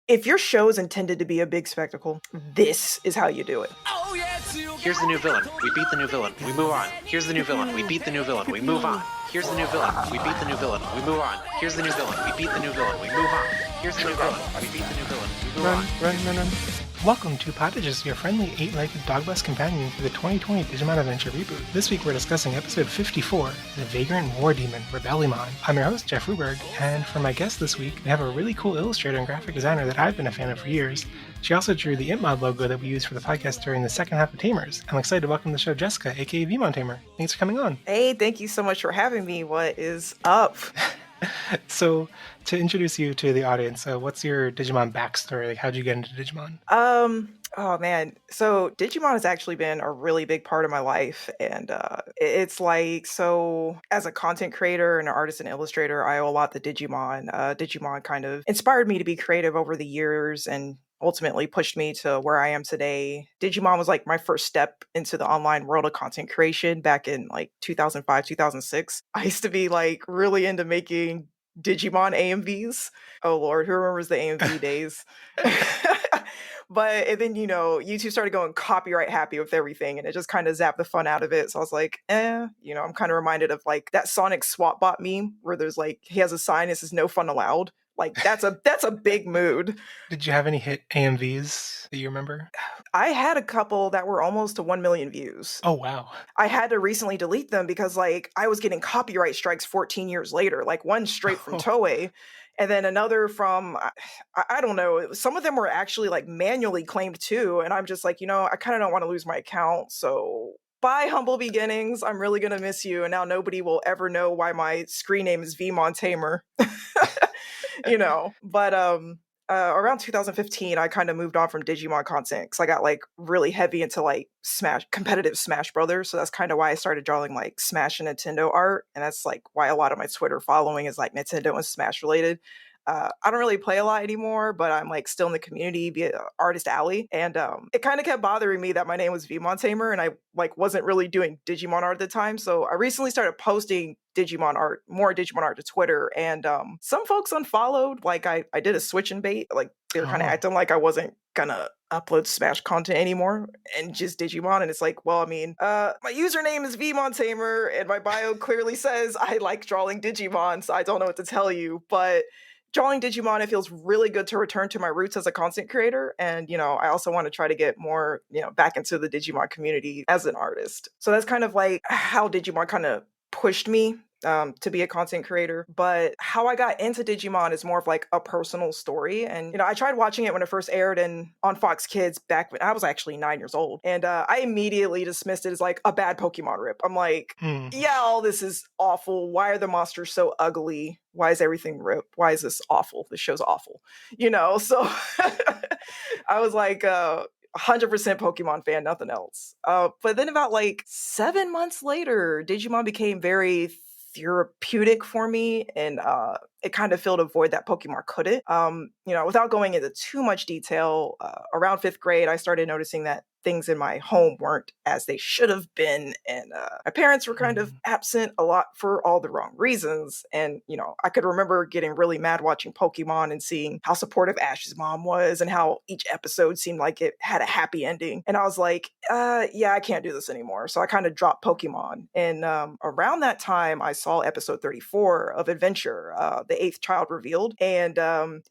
If your show is intended to be a big spectacle, this is how you do it. Here's the new villain. We beat the new villain. We move on. Here's the new villain. We beat the new villain. We move on. Here's the new villain. We beat the new villain. We move on. Here's the new villain. We beat the new villain. We move on. Here's the new villain. We beat the new villain. We move on. Run. Welcome to Pottages, your friendly 8-legged dog-bus companion for the 2020 Digimon Adventure reboot. This week we're discussing episode 54, The Vagrant War Demon, Rebellimon. I'm your host, Jeff Ruberg, and for my guest this week, we have a really cool illustrator and graphic designer that I've been a fan of for years. She also drew the IntMod logo that we used for the podcast during the second half of Tamers. I'm excited to welcome to the show Jessica, aka VeemonTamer. Thanks for coming on. Hey, thank you so much for having me. What is up? So, to introduce you to the audience, what's your Digimon backstory? Like, how'd you get into Digimon? Oh man. So Digimon has actually been a really big part of my life. And it's like, so as a content creator and an artist and illustrator, I owe a lot to Digimon. Digimon kind of inspired me to be creative over the years and ultimately pushed me to where I am today. Digimon was like my first step into the online world of content creation back in like 2005, 2006. I used to be like really into making Digimon AMVs. Oh Lord, who remembers the AMV days? But and then, YouTube started going copyright happy with everything and it just kind of zapped the fun out of it. So I was like, I'm kind of reminded of like that Sonic swap bot meme where there's like, he has a sign that says no fun allowed. Like that's a big mood. Did you have any hit AMVs that you remember? I had a couple that were almost to 1 million views. Oh, wow. I had to recently delete them because like I was getting copyright strikes 14 years later, like one straight from Toei. And then another from, I don't know, some of them were actually like manually claimed too. And I'm just like, I kind of don't want to lose my account. So bye, humble beginnings. I'm really going to miss you. And now nobody will ever know why my screen name is VeemonTamer. But around 2015, I kind of moved on from Digimon content because I got like really heavy into like competitive Smash Brothers. So that's kind of why I started drawing like Smash and Nintendo art. And that's like why a lot of my Twitter following is like Nintendo and Smash related. I don't really play a lot anymore, but I'm like still in the community via Artist Alley. And it kind of kept bothering me that my name was VeemonTamer and I like wasn't really doing Digimon art at the time. So I recently started posting more Digimon art to Twitter. And some folks unfollowed. Like I did a switch and bait. Like they were kind of acting like I wasn't gonna upload Smash content anymore and just Digimon. And it's like, well, I mean, my username is VeemonTamer and my bio clearly says I like drawing Digimon. So I don't know what to tell you, but drawing Digimon, it feels really good to return to my roots as a content creator. And, I also want to try to get more, back into the Digimon community as an artist. So that's kind of like how Digimon kind of pushed me to be a content creator. But how I got into Digimon is more of like a personal story. And, I tried watching it when it first aired on Fox Kids back when I was actually 9 years old. And I immediately dismissed it as like a bad Pokemon rip. I'm like, yeah, all this is awful. Why are the monsters so ugly? Why is everything ripped? Why is this awful? This show's awful. So I was like, 100% Pokemon fan, nothing else. But then about like 7 months later, Digimon became very therapeutic for me, and it kind of filled a void that Pokemon couldn't. Without going into too much detail, around 5th grade, I started noticing that things in my home weren't as they should have been, and my parents were kind of absent a lot for all the wrong reasons. And I could remember getting really mad watching Pokemon and seeing how supportive Ash's mom was and how each episode seemed like it had a happy ending. And I was like, yeah, I can't do this anymore. So I kind of dropped Pokemon. And around that time, I saw episode 34 of Adventure, the 8th child revealed. And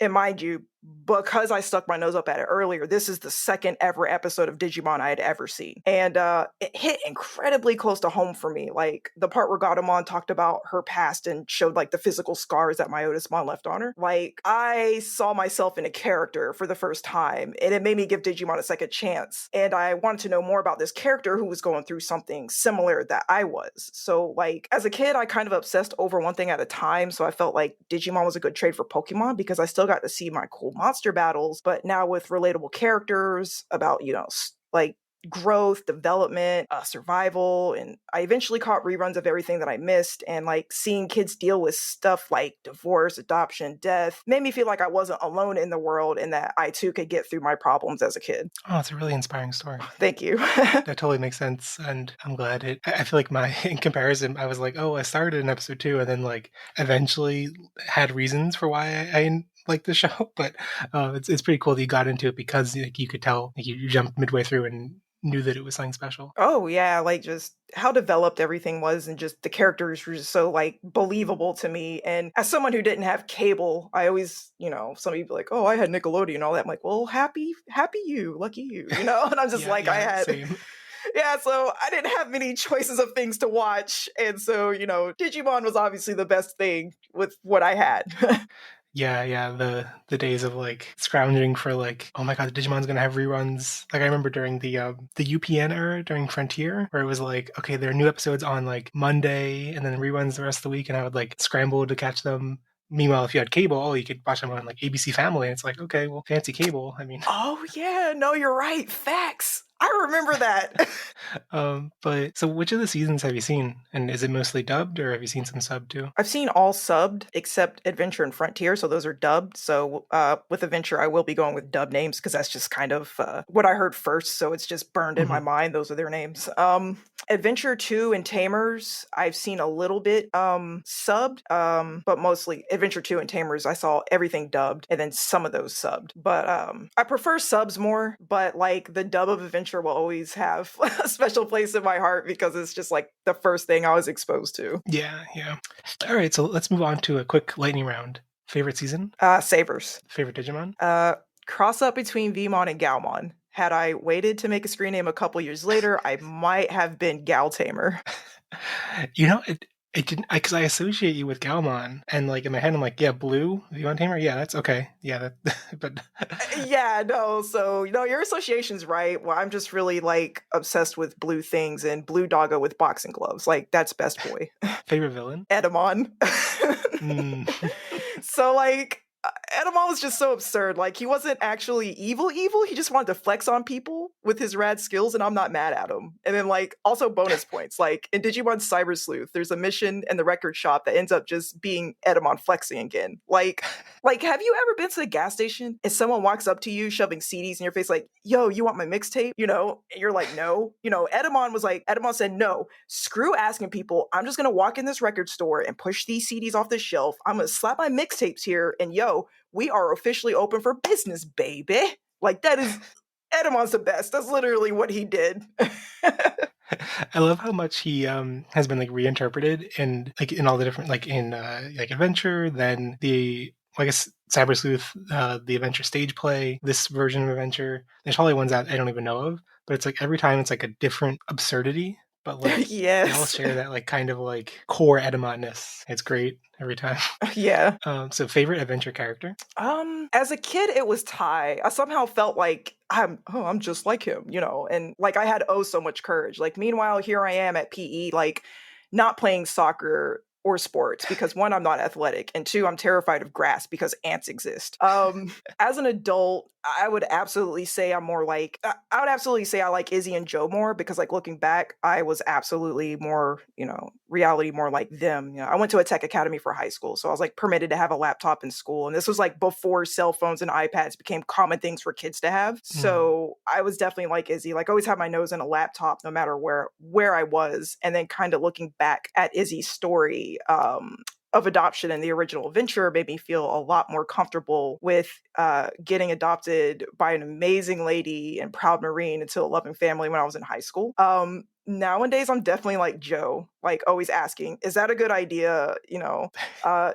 mind you, because I stuck my nose up at it earlier, this is the second ever episode of Digimon I had ever seen. And it hit incredibly close to home for me. Like the part where Gatomon talked about her past and showed like the physical scars that Myotismon left on her. Like I saw myself in a character for the first time, and it made me give Digimon a second chance. And I wanted to know more about this character who was going through something similar that I was. So like as a kid, I kind of obsessed over one thing at a time. So I felt like Digimon was a good trade for Pokemon because I still got to see my cool monster battles, but now with relatable characters about, like growth, development, survival. And I eventually caught reruns of everything that I missed. And like seeing kids deal with stuff like divorce, adoption, death made me feel like I wasn't alone in the world and that I too could get through my problems as a kid. Oh, it's a really inspiring story. Thank you. That totally makes sense. And I'm glad I feel like in comparison, I was like, oh, I started in episode 2 and then like eventually had reasons for why I like the show, but it's pretty cool that you got into it because like you could tell like you jumped midway through and knew that it was something special. Oh yeah, like just how developed everything was and just the characters were just so like believable to me. And as someone who didn't have cable, I always, some people like, oh, I had Nickelodeon and all that. I'm like, well, happy you, lucky you, And I'm just Yeah, like, I yeah, had same. yeah, so I didn't have many choices of things to watch. And so, Digimon was obviously the best thing with what I had. Yeah, yeah, the days of like scrounging for like, oh my god, the Digimon's gonna have reruns. Like I remember during the UPN era during Frontier, where it was like, okay, there are new episodes on like Monday and then reruns the rest of the week, and I would like scramble to catch them. Meanwhile, if you had cable, oh, you could watch them on like ABC Family. And it's like, okay, well, fancy cable. I mean, Oh yeah, no, you're right. Facts. I remember that. but so which of the seasons have you seen? And is it mostly dubbed, or have you seen some sub too? I've seen all subbed except Adventure and Frontier, so those are dubbed. So with Adventure, I will be going with dub names because that's just kind of what I heard first. So it's just burned in my mind. Those are their names. Adventure 2 and Tamers, I've seen a little bit subbed, but mostly Adventure 2 and Tamers, I saw everything dubbed and then some of those subbed. But I prefer subs more, but like the dub of Adventure will always have a special place in my heart because it's just like the first thing I was exposed to. Yeah, yeah. All right, so let's move on to a quick lightning round. Favorite season? Savers. Favorite Digimon? Cross up between Veemon and Galmon. Had I waited to make a screen name a couple years later, I might have been Galtamer. It didn't because I associate you with Galmon, and like in my head, I'm like, yeah, blue VeemonTamer, yeah, that's okay, yeah, that, but yeah, no. So your association's right. Well, I'm just really like obsessed with blue things and blue doggo with boxing gloves. Like that's best boy. Favorite villain? Edamon. So like Edamon was just so absurd. Like he wasn't actually evil. He just wanted to flex on people with his rad skills, and I'm not mad at him. And then like also bonus points. Like in Digimon Cyber Sleuth, there's a mission in the record shop that ends up just being Edamon flexing again. Like have you ever been to the gas station and someone walks up to you shoving CDs in your face like, yo, you want my mixtape? And you're like, no. Edamon said, no, screw asking people. I'm just gonna walk in this record store and push these CDs off the shelf. I'm gonna slap my mixtapes here and yo, we are officially open for business, baby. Like that is Edamon's the best. That's literally what he did. I love how much he has been like reinterpreted and like in all the different like in like Adventure, then I guess Cyber Sleuth, the Adventure stage play, this version of Adventure. There's probably ones that I don't even know of, but it's like every time it's like a different absurdity, but like yes. they all share that like kind of like core Edamon-ness. It's great every time. Yeah. So favorite Adventure character? As a kid, it was Ty. I somehow felt like I'm just like him, and like I had so much courage. Like meanwhile, here I am at PE, like not playing soccer or sports because one, I'm not athletic, and two, I'm terrified of grass because ants exist. As an adult, I would absolutely say I like Izzy and Joe more because like looking back, I was absolutely more, reality more like them. I went to a tech academy for high school, so I was like permitted to have a laptop in school, and this was like before cell phones and iPads became common things for kids to have. So I was definitely like Izzy, like always had my nose in a laptop no matter where I was. And then kind of looking back at Izzy's story of adoption in the original Adventure made me feel a lot more comfortable with getting adopted by an amazing lady and proud Marine into a loving family when I was in high school. Nowadays, I'm definitely like Joe, like always asking, is that a good idea?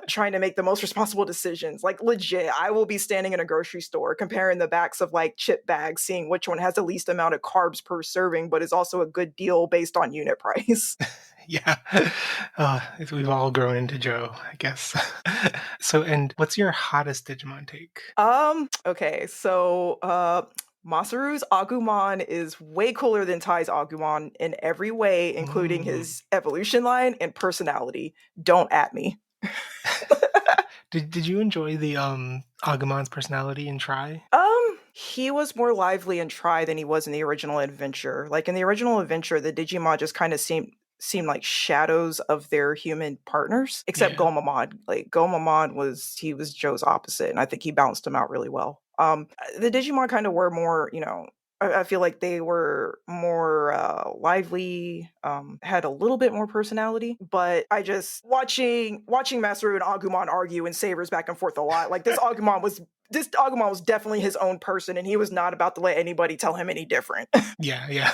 Trying to make the most responsible decisions. Like legit, I will be standing in a grocery store comparing the backs of like chip bags, seeing which one has the least amount of carbs per serving, but is also a good deal based on unit price. Yeah. We've all grown into Joe, I guess. So, and what's your hottest Digimon take? Okay, so Masaru's Agumon is way cooler than Tai's Agumon in every way, including his evolution line and personality. Don't at me. Did you enjoy the Agumon's personality in Try? He was more lively in Try than he was in the original Adventure. Like in the original Adventure, the Digimon just kind of seemed like shadows of their human partners, except Gomamon. Like Gomamon was Joe's opposite, and I think he balanced him out really well. The Digimon kind of were more, I feel like they were more lively, had a little bit more personality. But I just watching Masaru and Agumon argue and sabers back and forth a lot. Like this Agumon was definitely his own person, and he was not about to let anybody tell him any different. Yeah.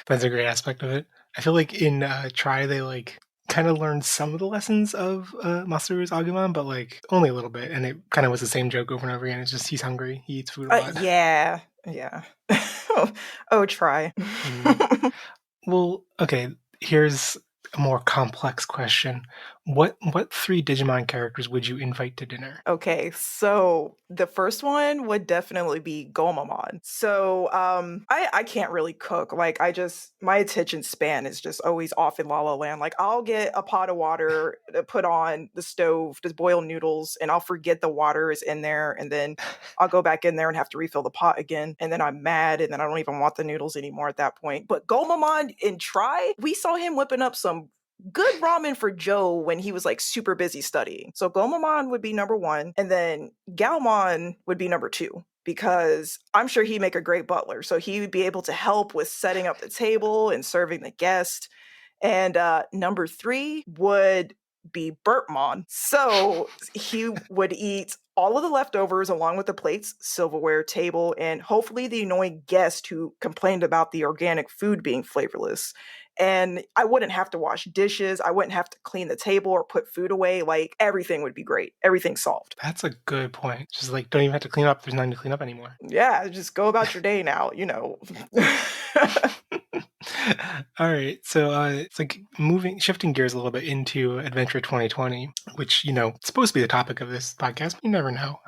That's a great aspect of it. I feel like in Try they like kind of learned some of the lessons of Masaru's Agumon, but like only a little bit, and it kind of was the same joke over and over again. It's just he's hungry, he eats food a lot. Yeah. Oh, try. Well, okay, here's a more complex question. What three Digimon characters would you invite to dinner? Okay, so the first one would definitely be Gomamon. So I can't really cook. Like my attention span is just always off in La La Land. Like I'll get a pot of water to put on the stove to boil noodles, and I'll forget the water is in there, and then I'll go back in there and have to refill the pot again, and then I'm mad, and then I don't even want the noodles anymore at that point. But Gomamon in Try, we saw him whipping up some good ramen for Joe when he was like super busy studying. So Gomamon would be number one, and then Galmon would be number two, because I'm sure he'd make a great butler. So he would be able to help with setting up the table and serving the guest. And number three would be Burpmon. So he would eat all of the leftovers along with the plates, silverware, table, and hopefully the annoying guest who complained about the organic food being flavorless. And I wouldn't have to wash dishes. I wouldn't have to clean the table or put food away. Like everything would be great. Everything solved. That's a good point. Just like don't even have to clean up. There's nothing to clean up anymore. Yeah, just go about your day now, you know. All right, so it's like shifting gears a little bit into Adventure 2020, which it's supposed to be the topic of this podcast. But you never know.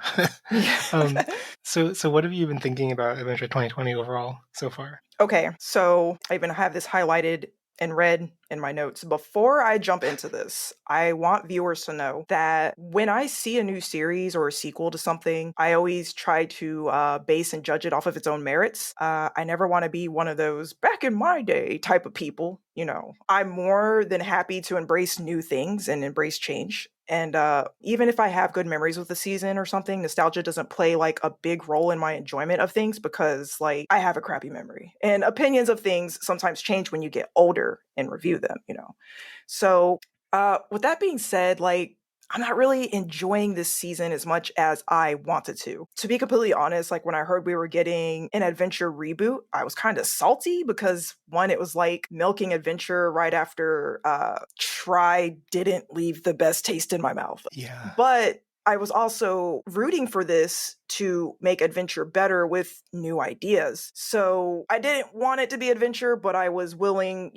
So what have you been thinking about Adventure 2020 overall so far? Okay, so I even have this highlighted in red in my notes. Before I jump into this, I want viewers to know that when I see a new series or a sequel to something, I always try to base and judge it off of its own merits. I never want to be one of those back in my day type of people. I'm more than happy to embrace new things and embrace change. And even if I have good memories with the season or something, nostalgia doesn't play like a big role in my enjoyment of things, because like I have a crappy memory, and opinions of things sometimes change when you get older and review them. So with that being said, like I'm not really enjoying this season as much as I wanted to. To be completely honest, like when I heard we were getting an adventure reboot, I was kind of salty because one, it was like milking adventure right after Try didn't leave the best taste in my mouth. Yeah. But I was also rooting for this to make adventure better with new ideas. So I didn't want it to be adventure, but I was willing,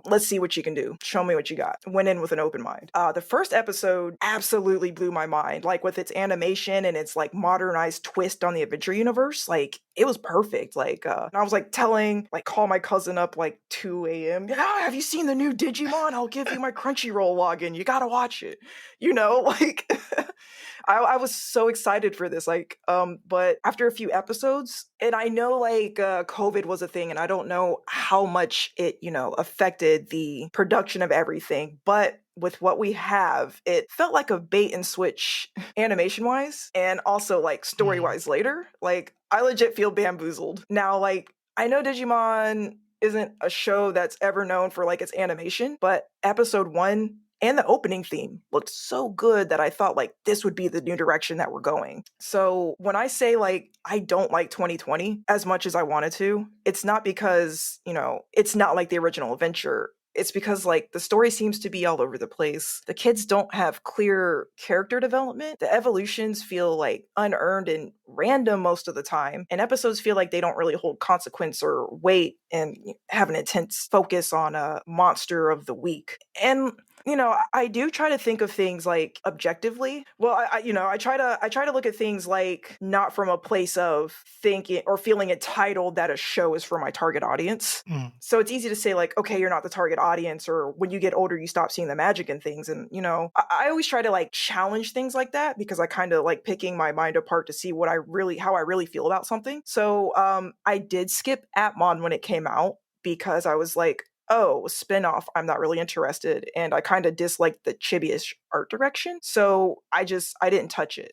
let's see what you can do. Show me what you got. Went in with an open mind. The first episode absolutely blew my mind, like with its animation and its like modernized twist on the adventure universe. Like it was perfect. Like I was like call my cousin up like 2 a.m. Yeah, have you seen the new Digimon? I'll give you my Crunchyroll login. You gotta watch it. Like I was so excited for this, but after a few episodes, and I know COVID was a thing, and I don't know how much it, affected the production of everything, but with what we have, it felt like a bait and switch animation wise, and also like story wise later. Like I legit feel bamboozled. Now, like I know Digimon isn't a show that's ever known for like its animation, but episode 1 and the opening theme looked so good that I thought like this would be the new direction that we're going. So when I say like I don't like 2020 as much as I wanted to, it's not because, it's not like the original adventure. It's because like the story seems to be all over the place. The kids don't have clear character development. The evolutions feel like unearned and random most of the time. And episodes feel like they don't really hold consequence or weight and have an intense focus on a monster of the week. And I do try to think of things like objectively. Well, I try to look at things like not from a place of thinking or feeling entitled that a show is for my target audience. So it's easy to say like, okay, you're not the target audience, or when you get older, you stop seeing the magic in things. And, I always try to like challenge things like that, because I kind of like picking my mind apart to see how I really feel about something. So I did skip Atmon when it came out, because I was like, oh, spinoff, I'm not really interested. And I kind of disliked the chibi-ish art direction. So I didn't touch it.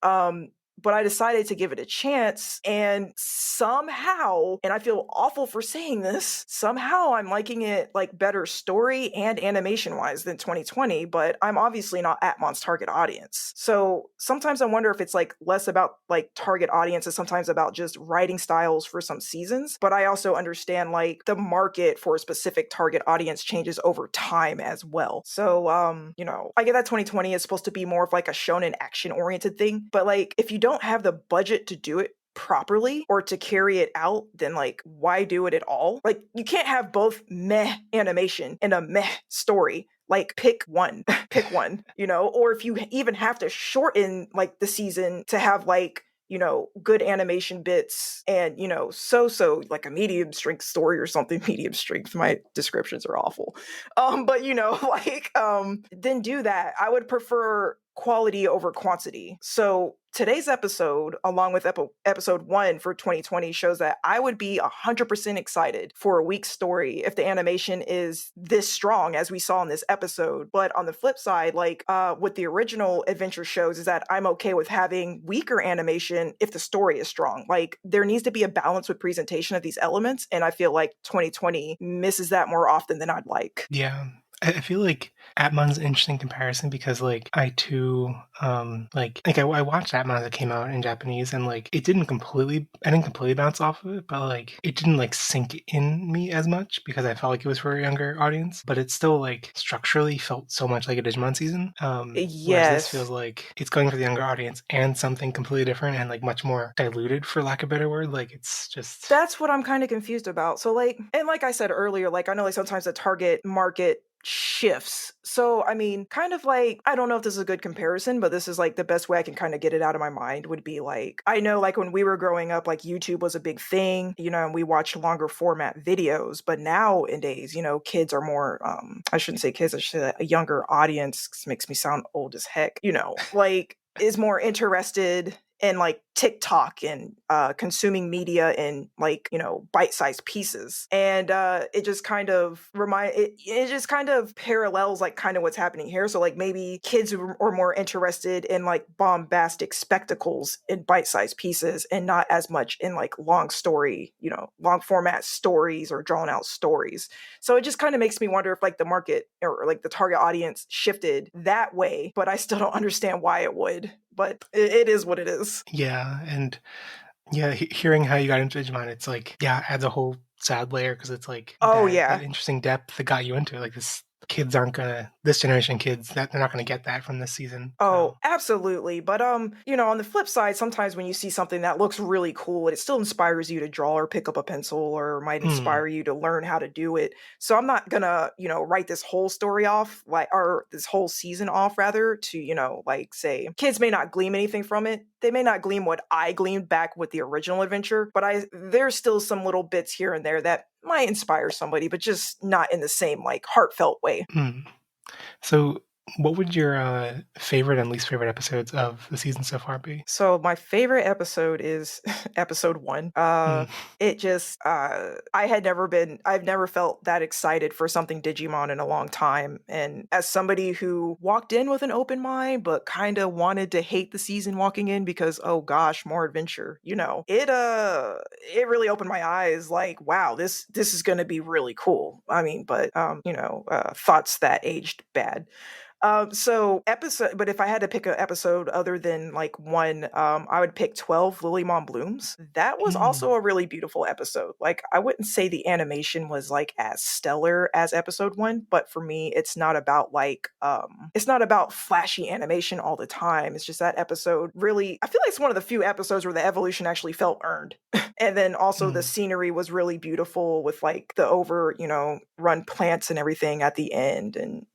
but I decided to give it a chance, and somehow, and I feel awful for saying this, somehow I'm liking it like better story and animation wise than 2020, but I'm obviously not Atmon's target audience. So sometimes I wonder if it's like less about like target audience and sometimes about just writing styles for some seasons. But I also understand like the market for a specific target audience changes over time as well. So I get that 2020 is supposed to be more of like a shonen action oriented thing, but like if you don't have the budget to do it properly or to carry it out, then like why do it at all? Like you can't have both meh animation and a meh story. Like pick one, pick one, or if you even have to shorten like the season to have like good animation bits and, so like a medium strength story or something. Medium strength, my descriptions are awful. But then do that. I would prefer quality over quantity. So today's episode, along with episode 1 for 2020, shows that I would be 100% excited for a week's story if the animation is this strong as we saw in this episode. But on the flip side, like what the original adventure shows is that I'm okay with having weaker animation if the story is strong. Like there needs to be a balance with presentation of these elements, and I feel like 2020 misses that more often than I'd like. Yeah. I feel like Atmon's an interesting comparison because, like, I too, I watched Atmon as it came out in Japanese, and like, I didn't completely bounce off of it, but like, it didn't like sink in me as much because I felt like it was for a younger audience. But it still like structurally felt so much like a Digimon season. Whereas this feels like it's going for the younger audience and something completely different and like much more diluted, for lack of a better word. Like, it's just that's what I'm kind of confused about. So like, and like I said earlier, like I know like sometimes the target market shifts. So, I mean, kind of like, I don't know if this is a good comparison, but this is like the best way I can kind of get it out of my mind would be like, I know like when we were growing up, like YouTube was a big thing, and we watched longer format videos, but nowadays, kids are more, I shouldn't say kids, I should say a younger audience, 'cause it makes me sound old as heck, like is more interested in like TikTok and consuming media in like bite-sized pieces, and it just kind of it just kind of parallels like kind of what's happening here. So like maybe kids are more interested in like bombastic spectacles in bite-sized pieces and not as much in like long format stories or drawn out stories. So it just kind of makes me wonder if like the market or like the target audience shifted that way, but I still don't understand why it would. But it is what it is. Yeah, and hearing how you got into Digimon, it's like, adds a whole sad layer because it's like that interesting depth that got you into it. Like this generation kids, that they're not gonna get that from this season. Oh, absolutely. But on the flip side, sometimes when you see something that looks really cool, it still inspires you to draw or pick up a pencil or might inspire you to learn how to do it. So I'm not gonna, write this whole story off, or this whole season off rather, to, like say kids may not glean anything from it. They may not glean what I gleaned back with the original adventure, but there's still some little bits here and there that might inspire somebody, but just not in the same like heartfelt way. So what would your favorite and least favorite episodes of the season so far be? So my favorite episode is episode 1. It just, I've never felt that excited for something Digimon in a long time. And as somebody who walked in with an open mind, but kind of wanted to hate the season walking in because, oh gosh, more adventure, it really opened my eyes like, wow, this is going to be really cool. I mean, but, thoughts that aged bad. But if I had to pick an episode other than like 1, I would pick 12 Lilymon Blooms. That was also a really beautiful episode. Like, I wouldn't say the animation was like as stellar as episode 1, but for me, it's not about flashy animation all the time. It's just that episode really, I feel like it's one of the few episodes where the evolution actually felt earned. And then also the scenery was really beautiful with like the run plants and everything at the end. And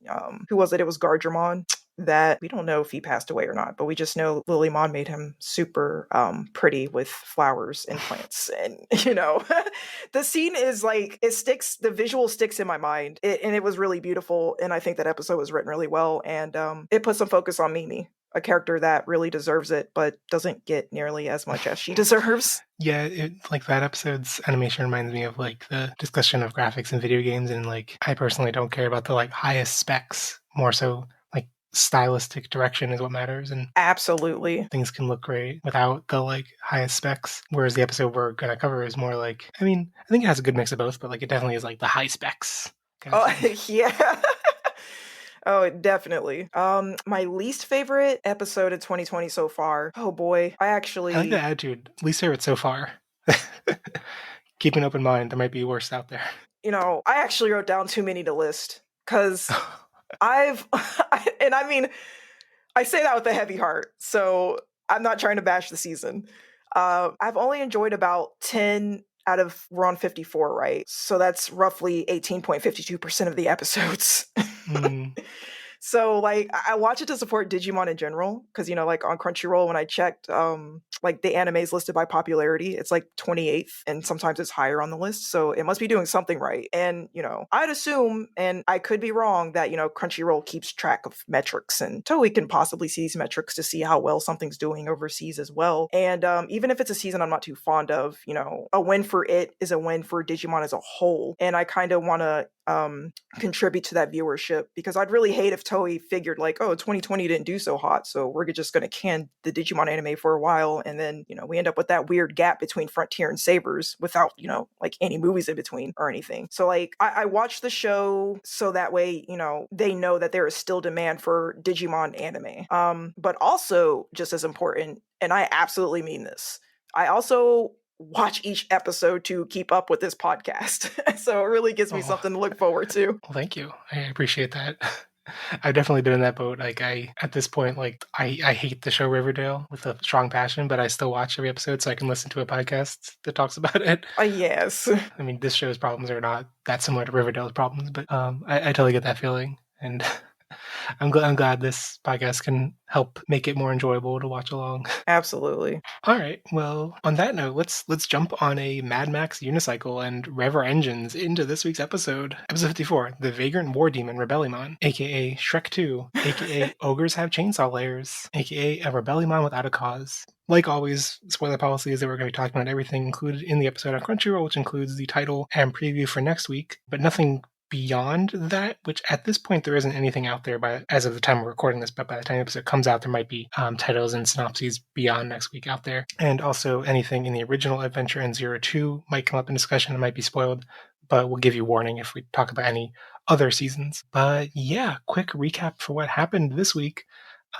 who was it? It was Ogremon. That we don't know if he passed away or not, but we just know Lilymon made him super pretty with flowers and plants. And the scene is like, the visual sticks in my mind, and it was really beautiful. And I think that episode was written really well, and it put some focus on Mimi, a character that really deserves it, but doesn't get nearly as much as she deserves. Yeah, like that episode's animation reminds me of like the discussion of graphics in video games, and like I personally don't care about the like highest specs, more so like stylistic direction is what matters, and Absolutely. things can look great without the like highest specs. Whereas the episode we're gonna cover is more like, I mean, I think it has a good mix of both, but like it definitely is like the high specs kind of Oh, thing. yeah. Oh, definitely. My least favorite episode of 2020 so far. Oh boy. I I like actually, that attitude. Least favorite so far. Keep an open mind. There might be worse out there. I actually wrote down too many to list cuz I've and I mean, I say that with a heavy heart. So, I'm not trying to bash the season. I've only enjoyed about 10 out of we're on 54, right? So that's roughly 18.52% of the episodes. Mm, So like I watch it to support Digimon in general because like on Crunchyroll when I checked like the animes listed by popularity it's like 28th and sometimes it's higher on the list, so it must be doing something right. And I'd assume, and I could be wrong, that Crunchyroll keeps track of metrics and Toei can possibly see these metrics to see how well something's doing overseas as well. And even if it's a season I'm not too fond of, a win for it is a win for Digimon as a whole, and I kind of want to contribute to that viewership because I'd really hate if Toei figured like, oh, 2020 didn't do so hot, so we're just going to can the Digimon anime for a while, and then we end up with that weird gap between Frontier and Sabers without like any movies in between or anything. So like I watch the show so that way they know that there is still demand for Digimon anime. But also just as important, and I absolutely mean this, I also watch each episode to keep up with this podcast. So it really gives me oh, something to look forward to. well, thank you. I appreciate that. I've definitely been in that boat. Like at this point, like I hate the show Riverdale with a strong passion, but I still watch every episode so I can listen to a podcast that talks about it. Yes. I mean, this show's problems are not that similar to Riverdale's problems, but I totally get that feeling, and I'm glad this podcast can help make it more enjoyable to watch along. Absolutely. All right. Well, on that note, let's jump on a Mad Max unicycle and rev our engines into this week's episode. Episode 54, The Vagrant War Demon Rebellimon, aka Shrek 2, aka Ogres Have Chainsaw Layers, aka a Rebellimon Without a Cause. Like always, spoiler policy is that we're going to be talking about everything included in the episode on Crunchyroll, which includes the title and preview for next week, but nothing beyond that, which at this point there isn't anything out there as of the time we're recording this, but by the time the episode comes out there might be titles and synopses beyond next week out there. And also anything in the original Adventure in 02 might come up in discussion and might be spoiled, but we'll give you warning if we talk about any other seasons. But yeah, quick recap for what happened this week.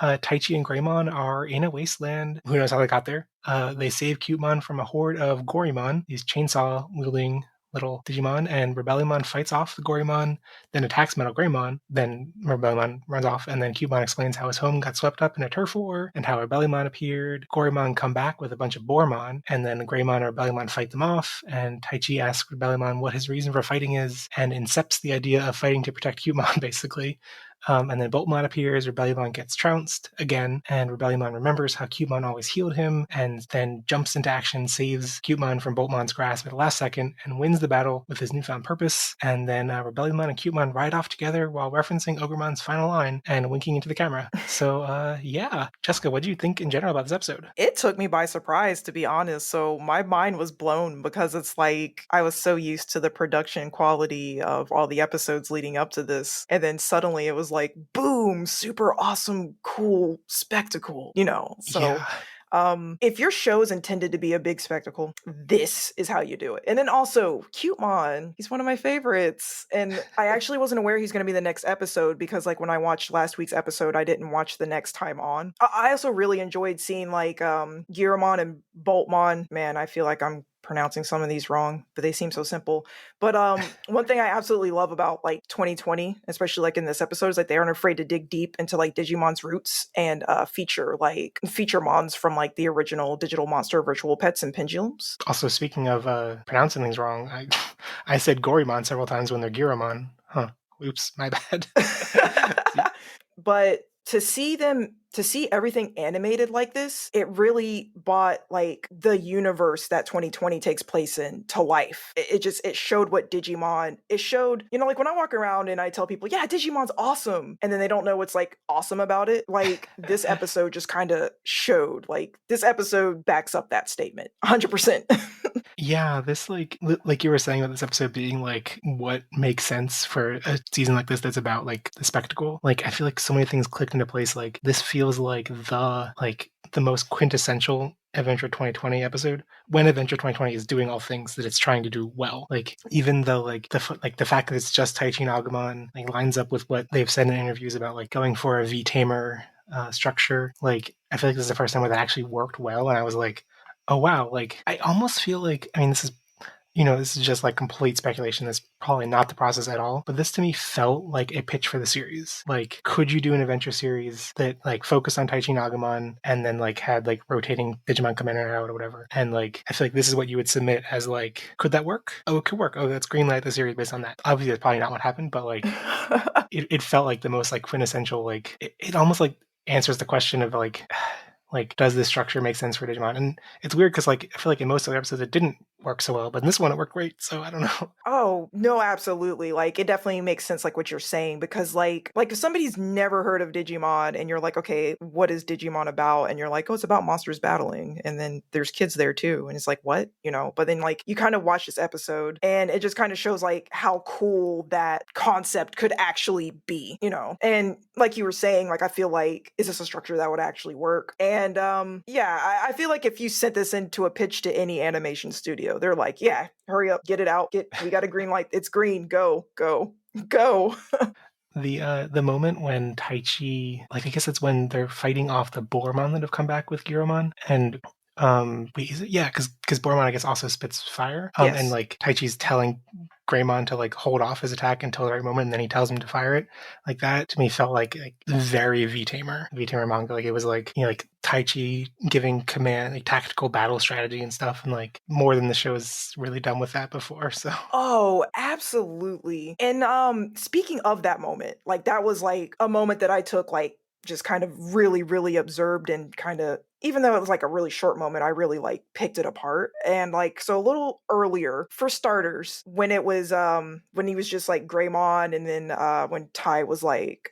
Taichi and Greymon are in a wasteland. Who knows how they got there? They save Cutemon from a horde of Gorymon, these chainsaw-wielding little Digimon, and Rebellimon fights off the Gorymon, then attacks Metal Greymon, then Rebellimon runs off, and then Cutemon explains how his home got swept up in a turf war, and how Rebellimon appeared. Gorymon come back with a bunch of Bormon, and then Greymon and Rebellimon fight them off, and Taichi asks Rebellimon what his reason for fighting is, and incepts the idea of fighting to protect Cutemon, basically. And then Boltmon appears, Rebellimon gets trounced again, and Rebellimon remembers how Cutemon always healed him, and then jumps into action, saves Cutemon from Boltmon's grasp at the last second, and wins the battle with his newfound purpose. And then Rebellimon and Cutemon ride off together while referencing Ogremon's final line and winking into the camera. So, yeah. Jessica, what do you think in general about this episode? It took me by surprise, to be honest. So my mind was blown because it's like I was so used to the production quality of all the episodes leading up to this. And then suddenly it was like, boom, super awesome, cool spectacle, So Yeah. if your show is intended to be a big spectacle, this is how you do it. And then also, Cutemon, he's one of my favorites. And I actually wasn't aware he's going to be the next episode because, like, when I watched last week's episode, I didn't watch the next time on. I also really enjoyed seeing, like, Giramon and Boltmon. Man, I feel like I'm pronouncing some of these wrong, but they seem so simple. But one thing I absolutely love about like 2020, especially like in this episode, is like they aren't afraid to dig deep into like Digimon's roots and feature mons from like the original digital monster virtual pets and pendulums. Also, speaking of pronouncing things wrong, I said Gorymon several times when they're Giramon. Huh. Oops, my bad. But to see them to see everything animated like this, it really brought like the universe that 2020 takes place in to life. It showed what Digimon, it showed, like when I walk around and I tell people, yeah, Digimon's awesome, and then they don't know what's like awesome about it, like this episode just kind of showed, like this episode backs up that statement 100%. Yeah, this like you were saying about this episode being like what makes sense for a season like this that's about like the spectacle. Like I feel like so many things clicked into place. Like this feels like the most quintessential Adventure 2020 episode when Adventure 2020 is doing all things that it's trying to do well. Like even though like the fact that it's just Taichi and Agumon like lines up with what they've said in interviews about like going for a VeemonTamer structure. Like I feel like this is the first time where that actually worked well, and I was like, oh wow, like I almost feel like, I mean, this is just like complete speculation. That's probably not the process at all. But this to me felt like a pitch for the series. Like, could you do an adventure series that like focused on Taichi Nagamon and then like had like rotating Digimon come in and out or whatever? And like, I feel like this is what you would submit as like, could that work? Oh, it could work. Oh, that's greenlight the series based on that. Obviously, that's probably not what happened, but like, it felt like the most like quintessential, like, it almost like answers the question of like, does this structure make sense for Digimon? And it's weird because, like, I feel like in most other episodes it didn't work so well, but in this one it worked great. So I don't know. Oh, no, absolutely. Like, it definitely makes sense, like what you're saying, because like if somebody's never heard of Digimon and you're like, okay, what is Digimon about? And you're like, oh, it's about monsters battling, and then there's kids there too, and it's like, what, But then like you kind of watch this episode, and it just kind of shows like how cool that concept could actually be, And like you were saying, like I feel like, is this a structure that would actually work? And yeah, I feel like if you sent this into a pitch to any animation studio, they're like, yeah, hurry up, get it out, we got a green light, it's green, go. The moment when Taichi, like I guess it's when they're fighting off the Bormon that have come back with Giromon, and wait, is it? Yeah, because Bormon I guess also spits fire. And Yes. like Taichi's telling Greymon to like hold off his attack until the right moment, and then he tells him to fire it. Like that to me felt like very VeemonTamer manga. Like it was like like Taichi giving command, like tactical battle strategy and stuff, and like more than the show has really done with that before. So Oh, absolutely. And speaking of that moment, like that was like a moment that I took like just kind of really, really observed, and kind of, even though it was like a really short moment, I really like picked it apart. And like, so a little earlier, for starters, when it was when he was just like Greymon, and then when Tai was like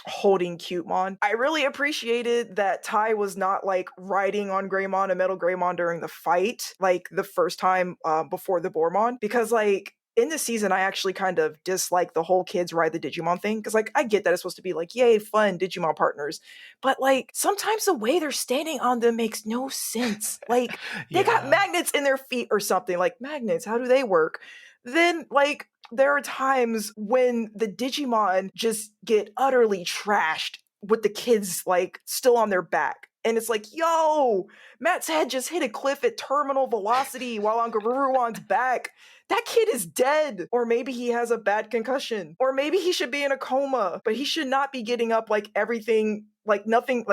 holding Cutemon, I really appreciated that Tai was not like riding on Greymon and Metal Greymon during the fight like the first time before the Bormon, because like in this season, I actually kind of dislike the whole kids ride the Digimon thing, because like I get that it's supposed to be like, yay, fun Digimon partners, but like sometimes the way they're standing on them makes no sense. Like they got yeah. magnets in their feet or something. Like, magnets, how do they work? Then like there are times when the Digimon just get utterly trashed with the kids like still on their back. And it's like, yo, Matt's head just hit a cliff at terminal velocity while on Garuruwan's back. That kid is dead. Or maybe he has a bad concussion. Or maybe he should be in a coma. But he should not be getting up like everything, like nothing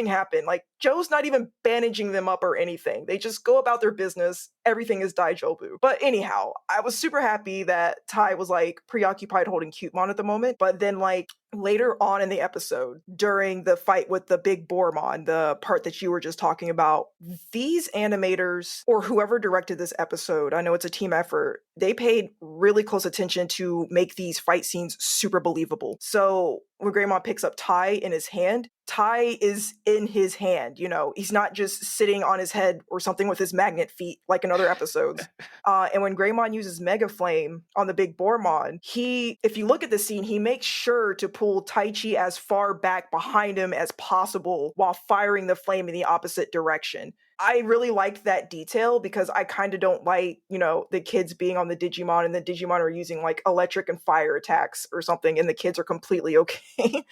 happened. Like Joe's not even bandaging them up or anything. They just go about their business. Everything is Daijobu. But anyhow, I was super happy that Tai was like preoccupied holding Cutemon at the moment. But then like later on in the episode, during the fight with the big Bormon, the part that you were just talking about, these animators or whoever directed this episode, I know it's a team effort, they paid really close attention to make these fight scenes super believable. So when Greymon picks up Tai in his hand, Tai is in his hand, he's not just sitting on his head or something with his magnet feet like in other episodes. And when Greymon uses Mega Flame on the big Bormon, if you look at the scene, he makes sure to pull Taichi as far back behind him as possible while firing the flame in the opposite direction. I really liked that detail, because I kind of don't like, the kids being on the Digimon and the Digimon are using like electric and fire attacks or something, and the kids are completely okay.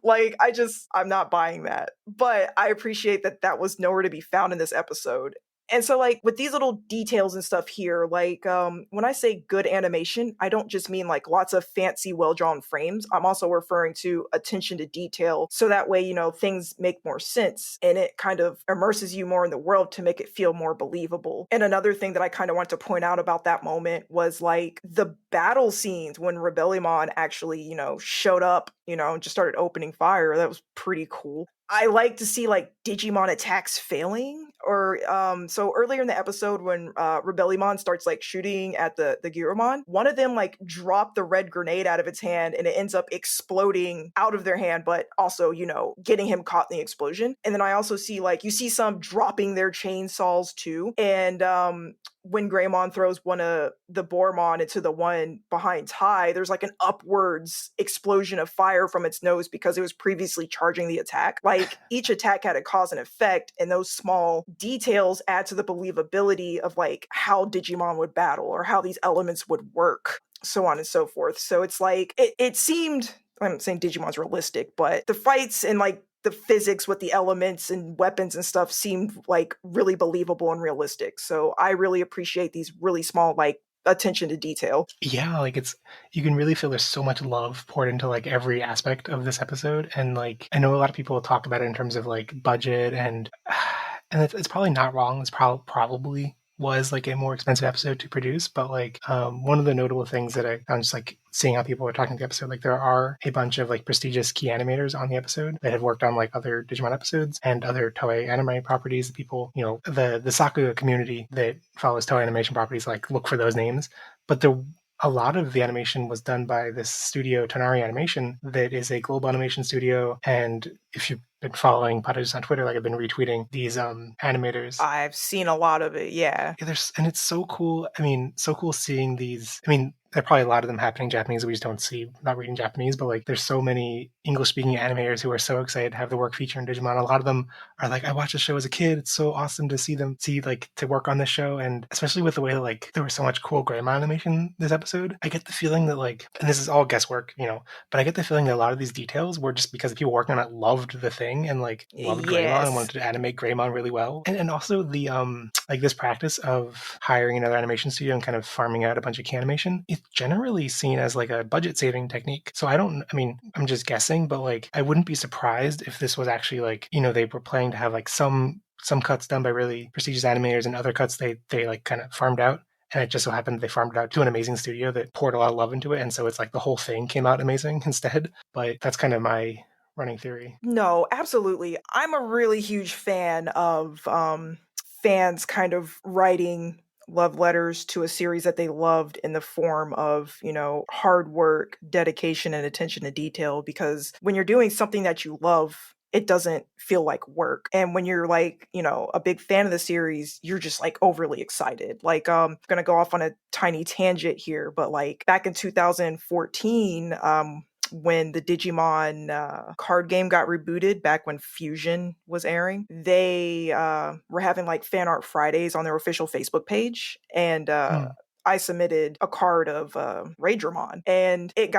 Like, I'm not buying that. But I appreciate that was nowhere to be found in this episode. And so like with these little details and stuff here, like when I say good animation, I don't just mean like lots of fancy, well-drawn frames. I'm also referring to attention to detail. So that way, things make more sense and it kind of immerses you more in the world to make it feel more believable. And another thing that I kind of want to point out about that moment was like the battle scenes when Rebellimon actually, showed up, and just started opening fire. That was pretty cool. I like to see like Digimon attacks failing. Or so earlier in the episode when Rebellimon starts like shooting at the Gurumon, one of them like dropped the red grenade out of its hand and it ends up exploding out of their hand, but also, getting him caught in the explosion. And then I also see like you see some dropping their chainsaws too. And when Greymon throws one of the Bormon into the one behind Tai, there's like an upwards explosion of fire from its nose because it was previously charging the attack. Like each attack had a cause and effect, and those small details add to the believability of like how Digimon would battle or how these elements would work, so on and so forth. So it's like it seemed, I'm not saying Digimon's realistic, but the fights and like the physics with the elements and weapons and stuff seemed like really believable and realistic. So I really appreciate these really small like attention to detail. Yeah, like you can really feel there's so much love poured into like every aspect of this episode. And like I know a lot of people talk about it in terms of like budget and it's probably not wrong. It's probably was like a more expensive episode to produce, but like one of the notable things that I'm just like seeing how people are talking the episode, like there are a bunch of like prestigious key animators on the episode that have worked on like other Digimon episodes and other Toei anime properties. The people, the Sakuga community that follows Toei animation properties like look for those names, but a lot of the animation was done by this studio, Tonari Animation, that is a global animation studio. And if you've been following Potages on Twitter, like I've been retweeting these animators. I've seen a lot of it, yeah. And it's so cool. I mean, so cool seeing these. I mean, there are probably a lot of them happening in Japanese we just don't see, not reading Japanese, but like there's so many English-speaking animators who are so excited to have the work feature in Digimon. A lot of them are like, I watched the show as a kid. It's so awesome to see to work on this show. And especially with the way that like there was so much cool Greymon animation this episode, I get the feeling that like, and this is all guesswork, but I get the feeling that a lot of these details were just because the people working on it loved the thing and like loved Greymon and wanted to animate Greymon really well. And also the like this practice of hiring another animation studio and kind of farming out a bunch of key animation, it's generally seen as like a budget saving technique. So I'm just guessing, but like I wouldn't be surprised if this was actually like, they were planning to have like some cuts done by really prestigious animators and other cuts they like kind of farmed out. And it just so happened they farmed it out to an amazing studio that poured a lot of love into it. And so it's like the whole thing came out amazing instead. But that's kind of my running theory. No, absolutely. I'm a really huge fan of fans kind of writing love letters to a series that they loved in the form of, hard work, dedication, and attention to detail. Because when you're doing something that you love, it doesn't feel like work. And when you're like, a big fan of the series, you're just like overly excited. Like, I'm gonna go off on a tiny tangent here, but like back in 2014, when the Digimon card game got rebooted back when Fusion was airing, they were having like fan art Fridays on their official Facebook page. And I submitted a card of Raydramon, and it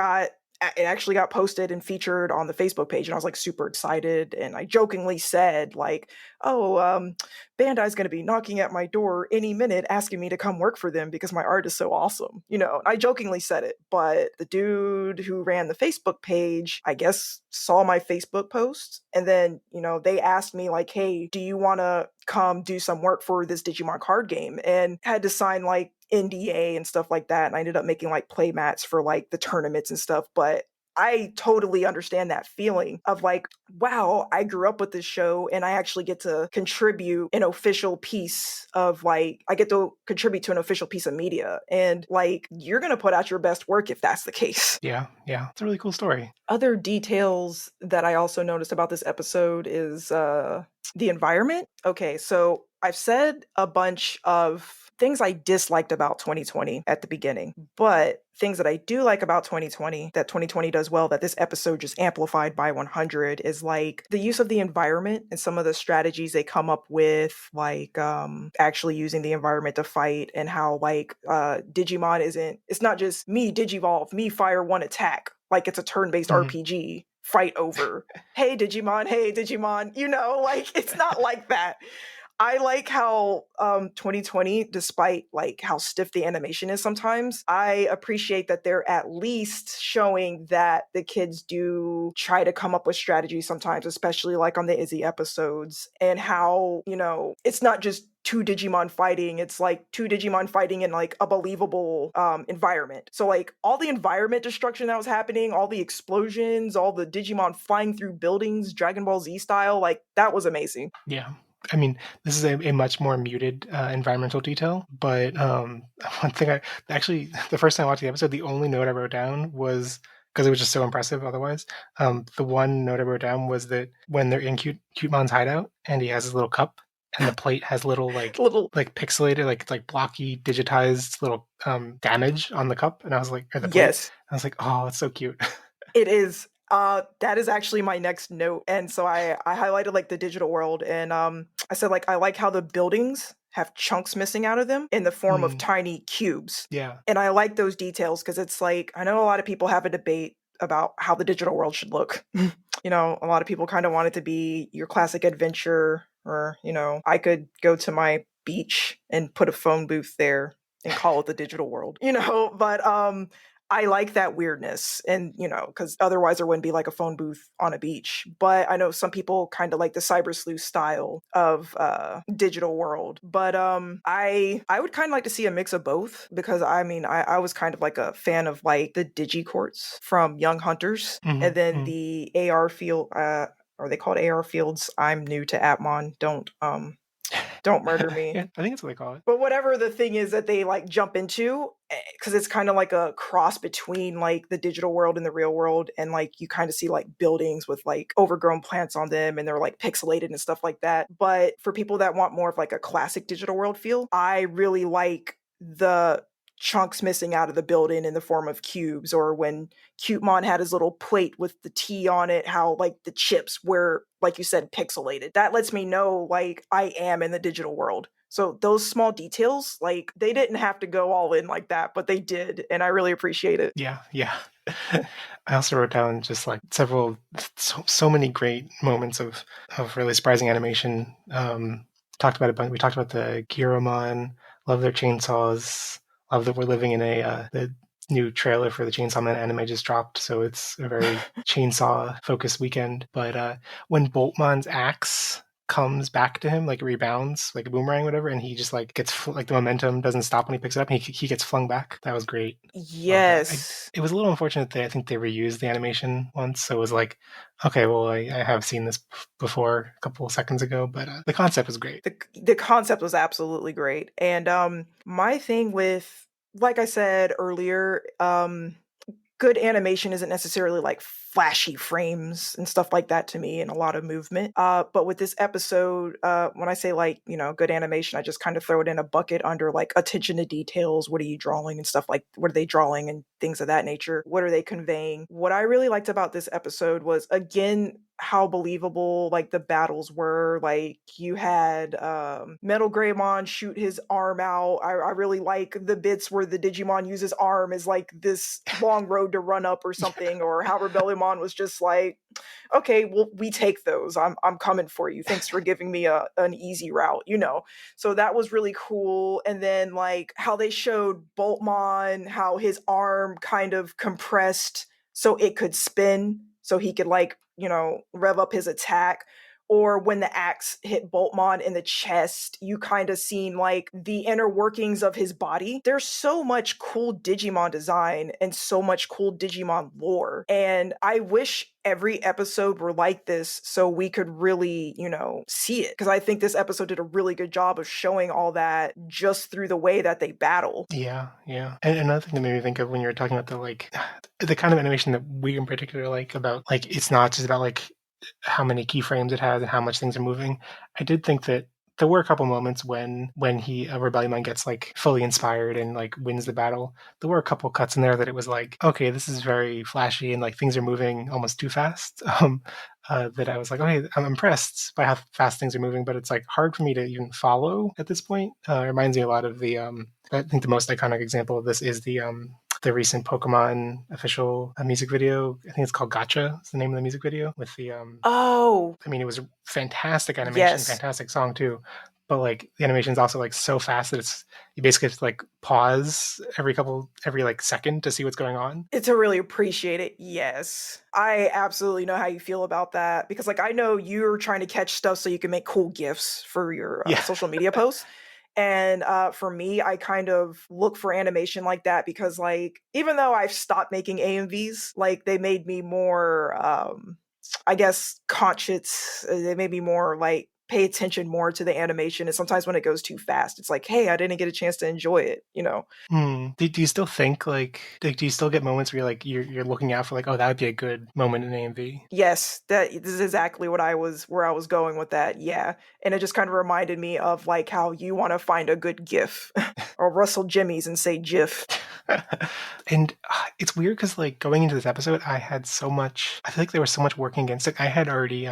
actually got posted and featured on the Facebook page, and I was like super excited. And I jokingly said like, Bandai's going to be knocking at my door any minute asking me to come work for them because my art is so awesome. I jokingly said it, but the dude who ran the Facebook page, I guess, saw my Facebook post. And then, they asked me like, hey, do you want to come do some work for this Digimon card game? And had to sign like NDA and stuff like that. And I ended up making like play mats for like the tournaments and stuff. But I totally understand that feeling of like, wow, I grew up with this show and I actually get to contribute an official piece of like, I get to contribute to an official piece of media. And like, you're going to put out your best work if that's the case. Yeah. It's a really cool story. Other details that I also noticed about this episode is the environment. Okay, so I've said a bunch of things I disliked about 2020 at the beginning, but things that I do like about 2020, that 2020 does well, that this episode just amplified by 100, is like the use of the environment and some of the strategies they come up with, like actually using the environment to fight, and how like Digimon it's not just me Digivolve, me fire one attack, like it's a turn-based RPG fight over, hey Digimon, like it's not like that. I like how 2020, despite like how stiff the animation is sometimes, I appreciate that they're at least showing that the kids do try to come up with strategies sometimes, especially like on the Izzy episodes, and how, it's not just two Digimon fighting. It's like two Digimon fighting in like a believable environment. So like all the environment destruction that was happening, all the explosions, all the Digimon flying through buildings, Dragon Ball Z style, like that was amazing. Yeah. I mean, this is a much more muted environmental detail, but one thing actually, the first time I watched the episode, the only note I wrote down was, because it was just so impressive otherwise, the one note I wrote down was that when they're in Cutemon's hideout and he has his little cup and the plate has little Little pixelated, like blocky, digitized little damage on the cup, and I was like, or the plate, yes, I was like, oh, it's so cute. it is. That is actually my next note. And so I highlighted like the digital world, and I said like I like how the buildings have chunks missing out of them in the form of tiny cubes. Yeah. And I like those details because it's like I know a lot of people have a debate about how the digital world should look. You know, a lot of people kind of want it to be your classic adventure, or, you know, I could go to my beach and put a phone booth there and call it the digital world, you know, but I like that weirdness, and, you know, because otherwise there wouldn't be like a phone booth on a beach. But I know some people kind of like the cyber sleuth style of digital world. But I would kind of like to see a mix of both, because I mean I was kind of like a fan of like the digicourts from Young Hunters, and then the AR field. Are they called AR fields? I'm new to Appmon. Don't murder me. Yeah, I think that's what they call it. But whatever the thing is that they like jump into, because it's kind of like a cross between like the digital world and the real world, and like you kind of see like buildings with like overgrown plants on them, and they're like pixelated and stuff like that. But for people that want more of like a classic digital world feel, I really like the chunks missing out of the building in the form of cubes, or when Cutemon had his little plate with the T on it, how like the chips were, like you said, pixelated. That lets me know like I am in the digital world. So those small details, like they didn't have to go all in like that, but they did, and I really appreciate it. Yeah. I also wrote down just like several, so many great moments of really surprising animation. Talked about a bunch. We talked about the Giromon. Love their chainsaws. Love that we're living in the new trailer for the Chainsaw Man anime just dropped, so it's a very chainsaw focused weekend. But when Boltmon's axe comes back to him, like it rebounds like a boomerang, whatever, and he just like gets like the momentum doesn't stop when he picks it up, and he gets flung back. That was great. Yes. It was a little unfortunate that I think they reused the animation once, so it was like, okay, well, I have seen this before a couple of seconds ago, but the concept was great. The concept was absolutely great. And my thing with, like I said earlier, good animation isn't necessarily like flashy frames and stuff like that to me, and a lot of movement. But with this episode, when I say like, you know, good animation, I just kind of throw it in a bucket under like attention to details. What are you drawing and stuff, like what are they drawing and things of that nature? What are they conveying? What I really liked about this episode was, again, how believable like the battles were. Like you had Metal Greymon shoot his arm out. I really like the bits where the Digimon uses arm as like this long road to run up or something, or how Rebellimon was just like, okay, well, we take those. I'm coming for you. Thanks for giving me an easy route, you know. So that was really cool. And then like how they showed Boltmon, how his arm kind of compressed so it could spin, so he could like, you know, rev up his attack. Or when the axe hit Boltmon in the chest, you kind of seen like the inner workings of his body. There's so much cool Digimon design and so much cool Digimon lore. And I wish every episode were like this so we could really, you know, see it. Because I think this episode did a really good job of showing all that just through the way that they battle. Yeah. And another thing that made me think of when you were talking about the like the kind of animation that we in particular like, about like it's not just about like how many keyframes it has and how much things are moving. I did think that there were a couple moments when he Rebellimon gets like fully inspired and like wins the battle. There were a couple cuts in there that it was like, okay, this is very flashy and like things are moving almost too fast. That I was like, okay, I'm impressed by how fast things are moving, but it's like hard for me to even follow at this point. It reminds me a lot of the I think the most iconic example of this is the recent Pokemon official music video. I think it's called Gotcha. It's the name of the music video with the Oh, I mean, it was a fantastic animation, yes. fantastic song too. but like the animation's also like so fast that it's you basically have to like pause every like second to see what's going on. To really appreciate it, yes. I absolutely know how you feel about that because, like, I know you're trying to catch stuff so you can make cool gifs for your Yeah. social media posts. And for me, I kind of look for animation like that because, like, even though I've stopped making AMVs, like, they made me more, I guess, conscious. They made me more, like, pay attention more to the animation. And sometimes when it goes too fast, it's like, hey, I didn't get a chance to enjoy it, you know? Do you still think like do you still get moments where you're looking out for like, oh, that would be a good moment in AMV? Yes, that this is exactly what I was where I was going with that. Yeah. And it just kind of reminded me of like how you want to find a good GIF or Russell Jimmy's and say GIF. And it's weird because like going into this episode, I had so much. I feel like there was so much working against it. I had already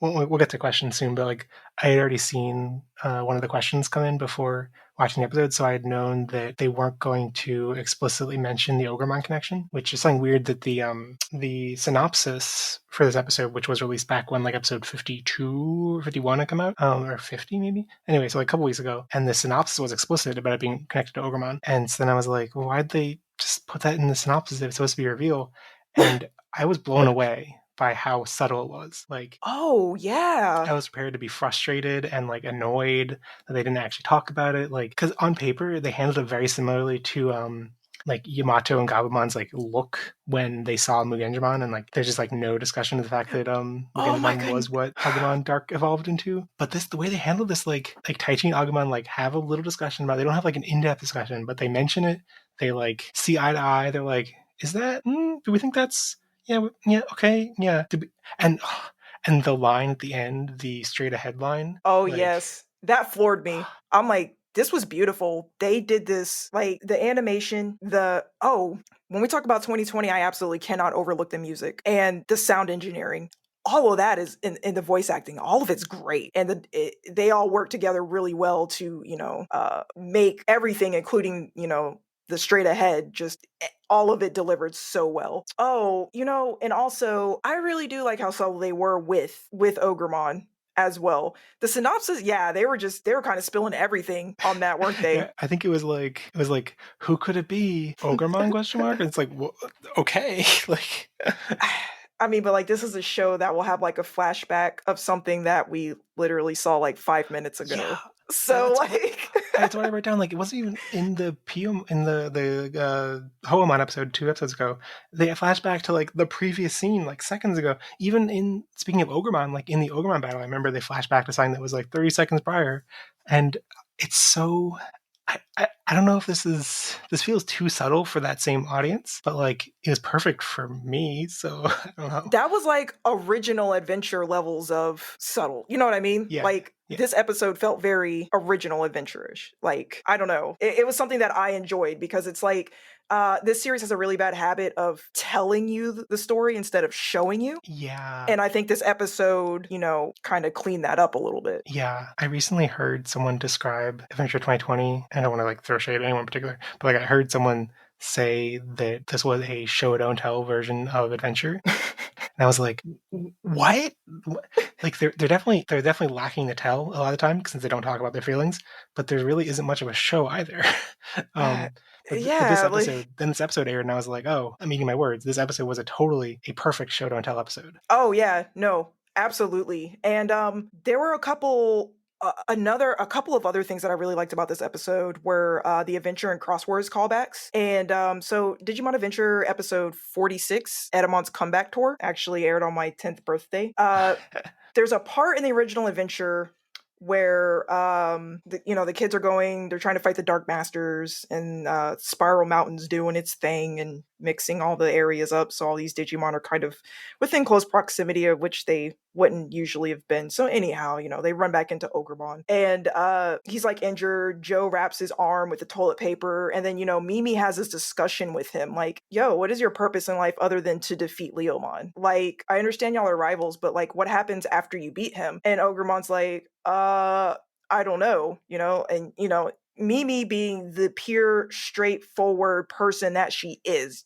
we'll get to questions soon, but like I had already seen one of the questions come in before watching the episode, so I had known that they weren't going to explicitly mention the Ogremon connection, which is something weird that the synopsis for this episode, which was released back when like episode 52 or 51 had come out, or 50 maybe. Anyway, so like a couple weeks ago, and the synopsis was explicit about it being connected to Ogremon, and so then I was like, well, why'd they just put that in the synopsis if it's supposed to be a reveal? And I was blown away by how subtle it was. Like, Oh, yeah. I was prepared to be frustrated and like annoyed that they didn't actually talk about it. Like, because on paper they handled it very similarly to like Yamato and Gabumon's like look when they saw Mugenjimon, and like there's just like no discussion of the fact that Oh my Mugenjimon god. was what Agumon Dark evolved into. But this the way they handled this, like Taichi and Agumon like have a little discussion about it. They don't have like an in-depth discussion, but they mention it. They like see eye to eye. They're like, is that do we think that's yeah, okay, yeah. And and the line at the end, the straight ahead line, Oh, like yes. That floored me. I'm like, this was beautiful. They did this, like the animation, when we talk about 2020, I absolutely cannot overlook the music and the sound engineering. All of that is in the voice acting. All of it's great, and they all work together really well to make everything, including the straight ahead, just all of it delivered so well. Oh, and also I really do like how subtle they were with Ogremon as well. The synopsis, yeah, they were kind of spilling everything on that, weren't they? yeah, I think it was like who could it be? Ogremon question mark? And it's like well, okay, like I mean, but like this is a show that will have like a flashback of something that we literally saw like 5 minutes yeah, ago. So that's what like that's what I wrote down. Like it wasn't even in the PM in the Hoemon episode 2 episodes ago. They flashed back to like the previous scene like seconds ago. Even in speaking of Ogremon, like in the Ogremon battle, I remember they flashed back to something that was like 30 seconds prior, and it's so I don't know if this feels too subtle for that same audience, but like it was perfect for me. So I don't know. that was like original adventure levels of subtle. You know what I mean? Yeah, Like yeah, this episode felt very original adventure-ish. Like, I don't know. It was something that I enjoyed because it's like this series has a really bad habit of telling you the story instead of showing you. yeah. And I think this episode, kind of cleaned that up a little bit. Yeah, I recently heard someone describe Adventure 2020. I don't want to like throw shade at anyone in particular, but like I heard someone say that this was a show don't tell version of Adventure, and I was like, what? Like they're definitely lacking the tell a lot of the time since they don't talk about their feelings, but there really isn't much of a show either. Uh, um, but this yeah, episode, then this episode aired, and I was like, oh, I'm eating my words. This episode was a perfect show don't tell episode. oh yeah, no, absolutely. And there were a couple of other things that I really liked about this episode were the adventure and crosswords callbacks. And so Digimon Adventure episode 46, Edamon's comeback tour, actually aired on my 10th birthday. There's a part in the original adventure where the kids they're trying to fight the Dark Masters, and Spiral Mountain's doing its thing and mixing all the areas up, so all these Digimon are kind of within close proximity of which they wouldn't usually have been. So anyhow, they run back into Ogremon, and he's like injured. Joe wraps his arm with the toilet paper, and then Mimi has this discussion with him like, yo, what is your purpose in life other than to defeat Leomon? Like, I understand y'all are rivals, but like what happens after you beat him? And Ogremon's like, I don't know, and Mimi being the pure, straightforward person that she is,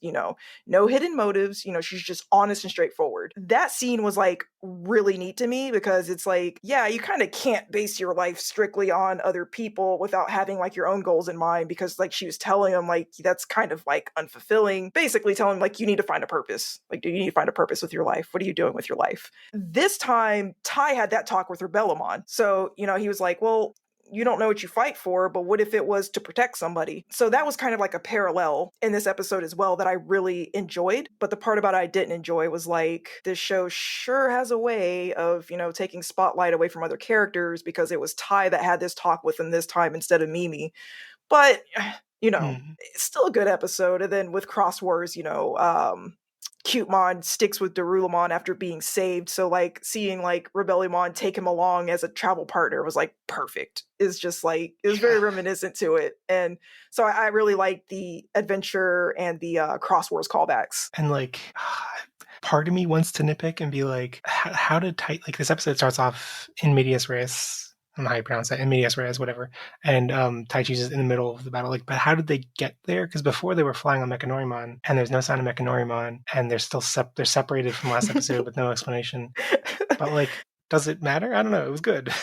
no hidden motives, she's just honest and straightforward. That scene was like really neat to me because it's like, yeah, you kind of can't base your life strictly on other people without having like your own goals in mind, because like she was telling him like that's kind of like unfulfilling, basically telling him like you need to find a purpose. Like, do you need to find a purpose with your life? What are you doing with your life? This time, Ty had that talk with Rebellimon. So, he was like, well, you don't know what you fight for, but what if it was to protect somebody? So that was kind of like a parallel in this episode as well that I really enjoyed. But the part about it I didn't enjoy was like, this show sure has a way of, taking spotlight away from other characters, because it was Ty that had this talk with him this time instead of Mimi. But, it's still a good episode. And then with Cross Wars, Cutemon sticks with Darulamon after being saved. So like seeing like Rebellimon take him along as a travel partner was like perfect. It's just like, it was very reminiscent to it. And so I really like the adventure and the Cross Wars callbacks. And like, part of me wants to nitpick and be like, how did like this episode starts off in medias res. I don't know how you pronounce that, in medias res, whatever. And Taichi's just in the middle of the battle. Like, but how did they get there? Because before they were flying on Mechanorimon, and there's no sign of Mechanorimon, and they're still they're separated from last episode with no explanation. But like, does it matter? I don't know. It was good.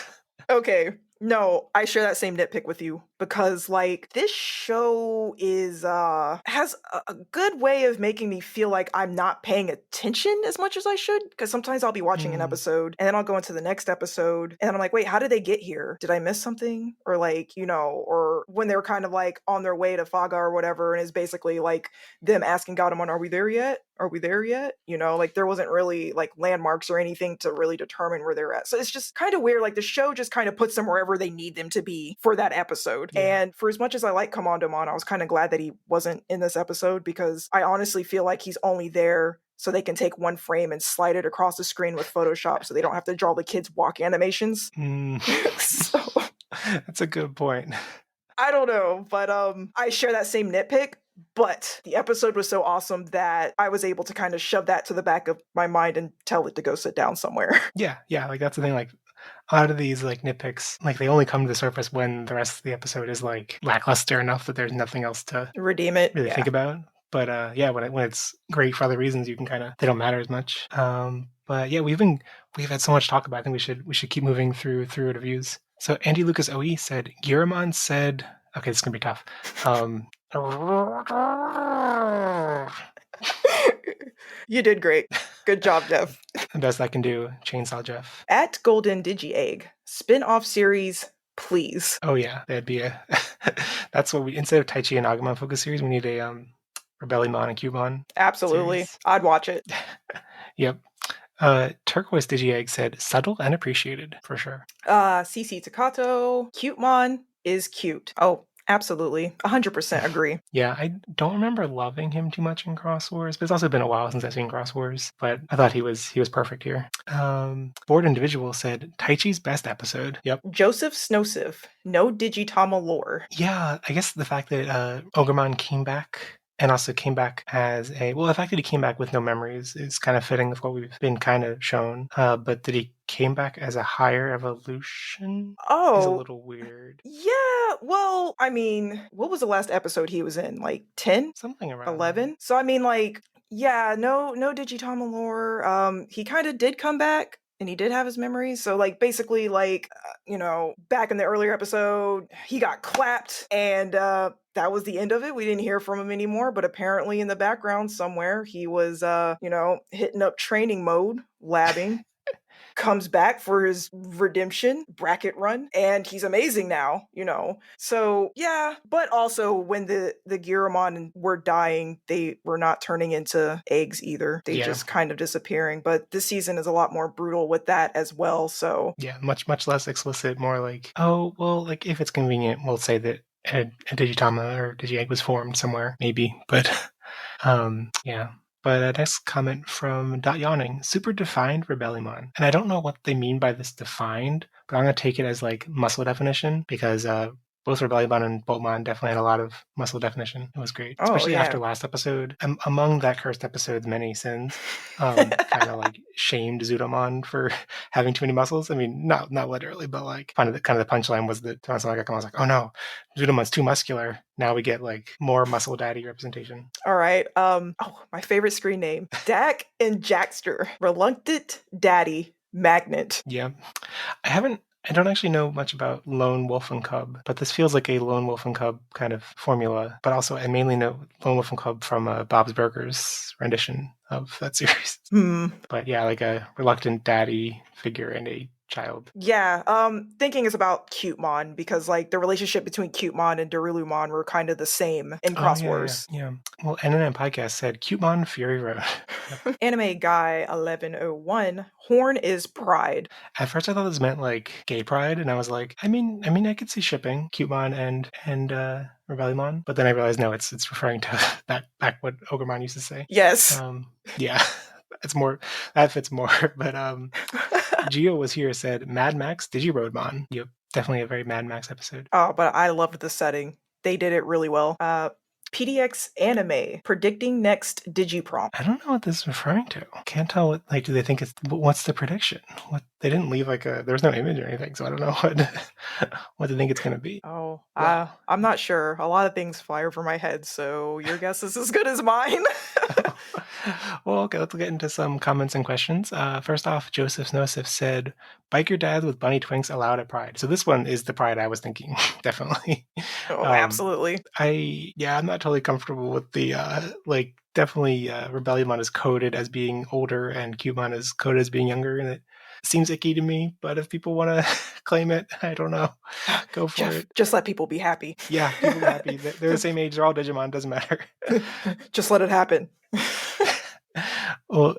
Okay. No, I share that same nitpick with you, because like this show is has a good way of making me feel like I'm not paying attention as much as I should, because sometimes I'll be watching an episode and then I'll go into the next episode and then I'm like, wait, how did they get here? Did I miss something? Or like, or when they're kind of like on their way to Faga or whatever, and it's basically like them asking Gaudamon, are we there yet? Are we there yet? Like there wasn't really like landmarks or anything to really determine where they're at. So it's just kind of weird. Like the show just kind of puts them wherever they need them to be for that episode. Yeah. And for as much as I like Commandomon, I was kind of glad that he wasn't in this episode, because I honestly feel like he's only there so they can take one frame and slide it across the screen with Photoshop so they don't have to draw the kids' walk animations. So, that's a good point. I don't know, but I share that same nitpick. But the episode was so awesome that I was able to kind of shove that to the back of my mind and tell it to go sit down somewhere. Yeah, like that's the thing. Like a lot of these like nitpicks, like they only come to the surface when the rest of the episode is like lackluster enough that there's nothing else to redeem it, really think about. But when it's great for other reasons, you can they don't matter as much. But yeah, we've had so much to talk about. I think we should keep moving through reviews. So Andy Lucas OE said, Guramon said, okay, this is gonna be tough. You did great. Good job, Jeff. The best I can do, Chainsaw Jeff. At Golden Digi-Egg, spin-off series, please. Oh yeah, that'd be that's what we, instead of Taichi and Agumon focus series, we need a Rebellimon and Cutemon. Absolutely. Series. I'd watch it. Yep. Turquoise Digi-Egg said, subtle and appreciated, for sure. CC Takato, Cutemon is cute. Oh, absolutely. 100% agree. Yeah, I don't remember loving him too much in Cross Wars, but it's also been a while since I've seen Cross Wars, but I thought he was perfect here. Bored Individual said, Taichi's best episode. Yep. Joseph Snowsif, no Digitama lore. Yeah, I guess the fact that Ogremon came back and also came back as the fact that he came back with no memories is kind of fitting with what we've been kind of shown. But that he came back as a higher evolution is a little weird. Yeah, well, I mean, what was the last episode he was in? Like 10? Something around 11? That. So I mean, like, yeah, no Digitama lore. He kind of did come back. And he did have his memories. So, like, basically, like, back in the earlier episode, he got clapped. And that was the end of it. We didn't hear from him anymore. But apparently in the background somewhere, he was, hitting up training mode, labbing. Comes back for his redemption bracket run, and he's amazing now, So, yeah, but also when the Guramon were dying, they were not turning into eggs either. They just kind of disappearing. But this season is a lot more brutal with that as well, so... Yeah, much less explicit, more like, oh, well, like, if it's convenient, we'll say that a Digitama or Digi-Egg was formed somewhere, maybe. But, yeah... But next comment from Dot Yawning, super defined Rebellimon. And I don't know what they mean by this defined, but I'm going to take it as like muscle definition, because both Rebellimon and Boltmon definitely had a lot of muscle definition. It was great, Oh especially yeah. after last episode. Among that cursed episode's many sins, kind of like shamed Zudomon for having too many muscles. I mean, not literally, but like kind of the punchline was that Tamasomaka was like, oh no, Zudomon's too muscular. Now we get like more muscle daddy representation. All right. My favorite screen name: Dak and Jackster, Reluctant Daddy Magnet. Yeah, I don't actually know much about Lone Wolf and Cub, but this feels like a Lone Wolf and Cub kind of formula. But also, I mainly know Lone Wolf and Cub from Bob's Burgers rendition of that series. But yeah, like a reluctant daddy figure and a child. Yeah, thinking is about Cutemon because like the relationship between Cutemon and Darulumon were kind of the same in Cross Wars. Yeah. Well, NNM Podcast said Cutemon Fury Road. Anime Guy 1101, Horn is pride. At first I thought this meant like gay pride, and I was like, I mean I could see shipping Cutemon and Rebellimon, but then I realized no, it's referring to back what Ogremon used to say. Yes. Yeah. That fits more. But Gio was here, said Mad Max Digiroadmon. Yep, definitely a very Mad Max episode. Oh, but I loved the setting. They did it really well. PDX Anime, predicting next Digiprompt. I don't know what this is referring to. Can't tell what, like, do they think what's the prediction? What, they didn't leave like there was no image or anything, so I don't know what they think it's going to be. Oh, I'm not sure. A lot of things fly over my head, so your guess is as good as mine. Well, okay, let's get into some comments and questions. First off, Joseph Nosif said, biker dads with bunny twinks allowed at Pride. So this one is the Pride I was thinking, definitely. Oh, absolutely. I'm not totally comfortable with the, definitely Rebellimon is coded as being older and Cutemon is coded as being younger, and it seems icky to me, but if people want to claim it, I don't know. Go for it. Just let people be happy. Yeah, people be happy. They're the same age, they're all Digimon, doesn't matter. Just let it happen. Well,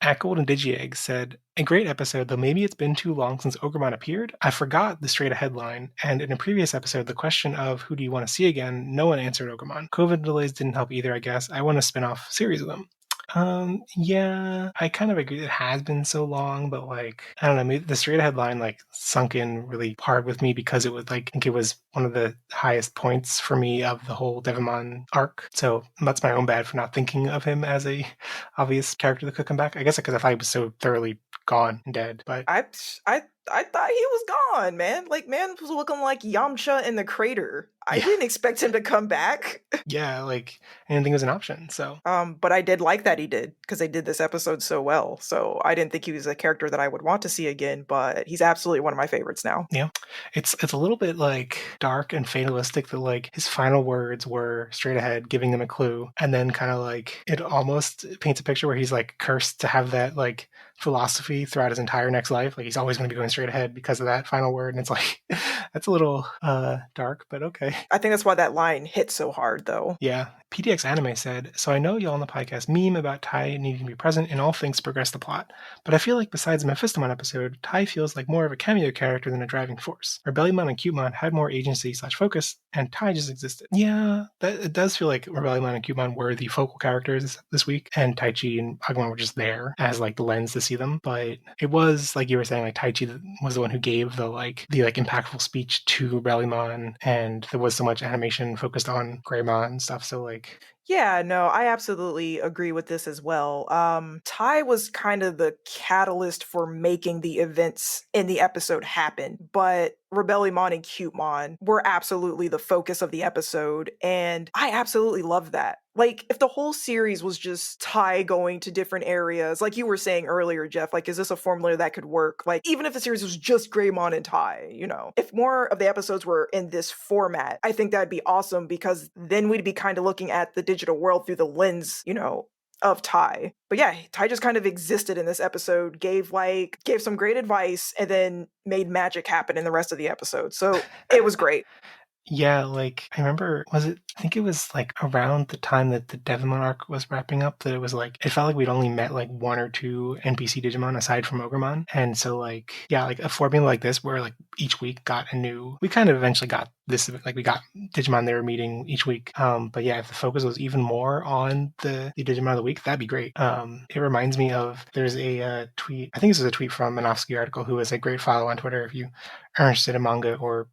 Ackold and Digiegg said, a great episode, though maybe it's been too long since Ogremon appeared. I forgot the straight ahead line, and in a previous episode, the question of who do you want to see again, no one answered Ogremon. COVID delays didn't help either, I guess. I want a spin-off series of them. Yeah, I kind of agree. It has been so long, but like, I don't know, maybe the straight ahead line like sunk in really hard with me because it was like, I think it was one of the highest points for me of the whole Devimon arc. So that's my own bad for not thinking of him as a obvious character that could come back. I guess because I thought he was so thoroughly gone and dead, but I thought he was gone, man. Like, man was looking like Yamcha in the crater. I didn't expect him to come back. Yeah, like, I didn't think it was an option, so. But I did like that he did, because they did this episode so well. So I didn't think he was a character that I would want to see again, but he's absolutely one of my favorites now. Yeah. It's a little bit, like, dark and fatalistic that, like, his final words were straight ahead, giving them a clue, and then kind of, like, it almost paints a picture where he's, like, cursed to have that, like, philosophy throughout his entire next life. Like, he's always going to be going straight ahead because of that final word, and it's like, that's a little dark, but okay. I think that's why that line hit so hard, though. Yeah. PDX Anime said, so I know y'all on the podcast meme about Tai needing to be present in all things progress the plot, but I feel like besides the Mephistomon episode, Tai feels like more of a cameo character than a driving force. Rebellimon and Cutemon had more agency/focus, and Tai just existed. Yeah, it does feel like Rebellimon and Cutemon were the focal characters this week, and Taichi and Agumon were just there as like the lens to see them, but it was, like you were saying, like Taichi was the one who gave the impactful speech to Rebellimon, and there was so much animation focused on Greymon and stuff, so like, yeah, no, I absolutely agree with this as well. Tai was kind of the catalyst for making the events in the episode happen, but Rebellimon and Cutemon were absolutely the focus of the episode, and I absolutely love that. Like, if the whole series was just Tai going to different areas, like you were saying earlier, Jeff, like, is this a formula that could work? Like, even if the series was just Greymon and Tai, you know, if more of the episodes were in this format, I think that'd be awesome, because then we'd be kind of looking at the digital world through the lens, you know, of Tai. But yeah, Tai just kind of existed in this episode, gave some great advice, and then made magic happen in the rest of the episode. So it was great. Yeah, like, I remember, I think it was, like, around the time that the Devimon arc was wrapping up, that it was, like, it felt like we'd only met, like, one or two NPC Digimon aside from Ogremon, and so, like, yeah, like, a formula like this, where, like, each week got we kind of eventually got this, like we got Digimon they were meeting each week. But yeah, if the focus was even more on the Digimon of the week, that'd be great. It reminds me of, there's a tweet, I think this is a tweet from an Off-Ski article, who is a great follow on Twitter if you are interested in manga or,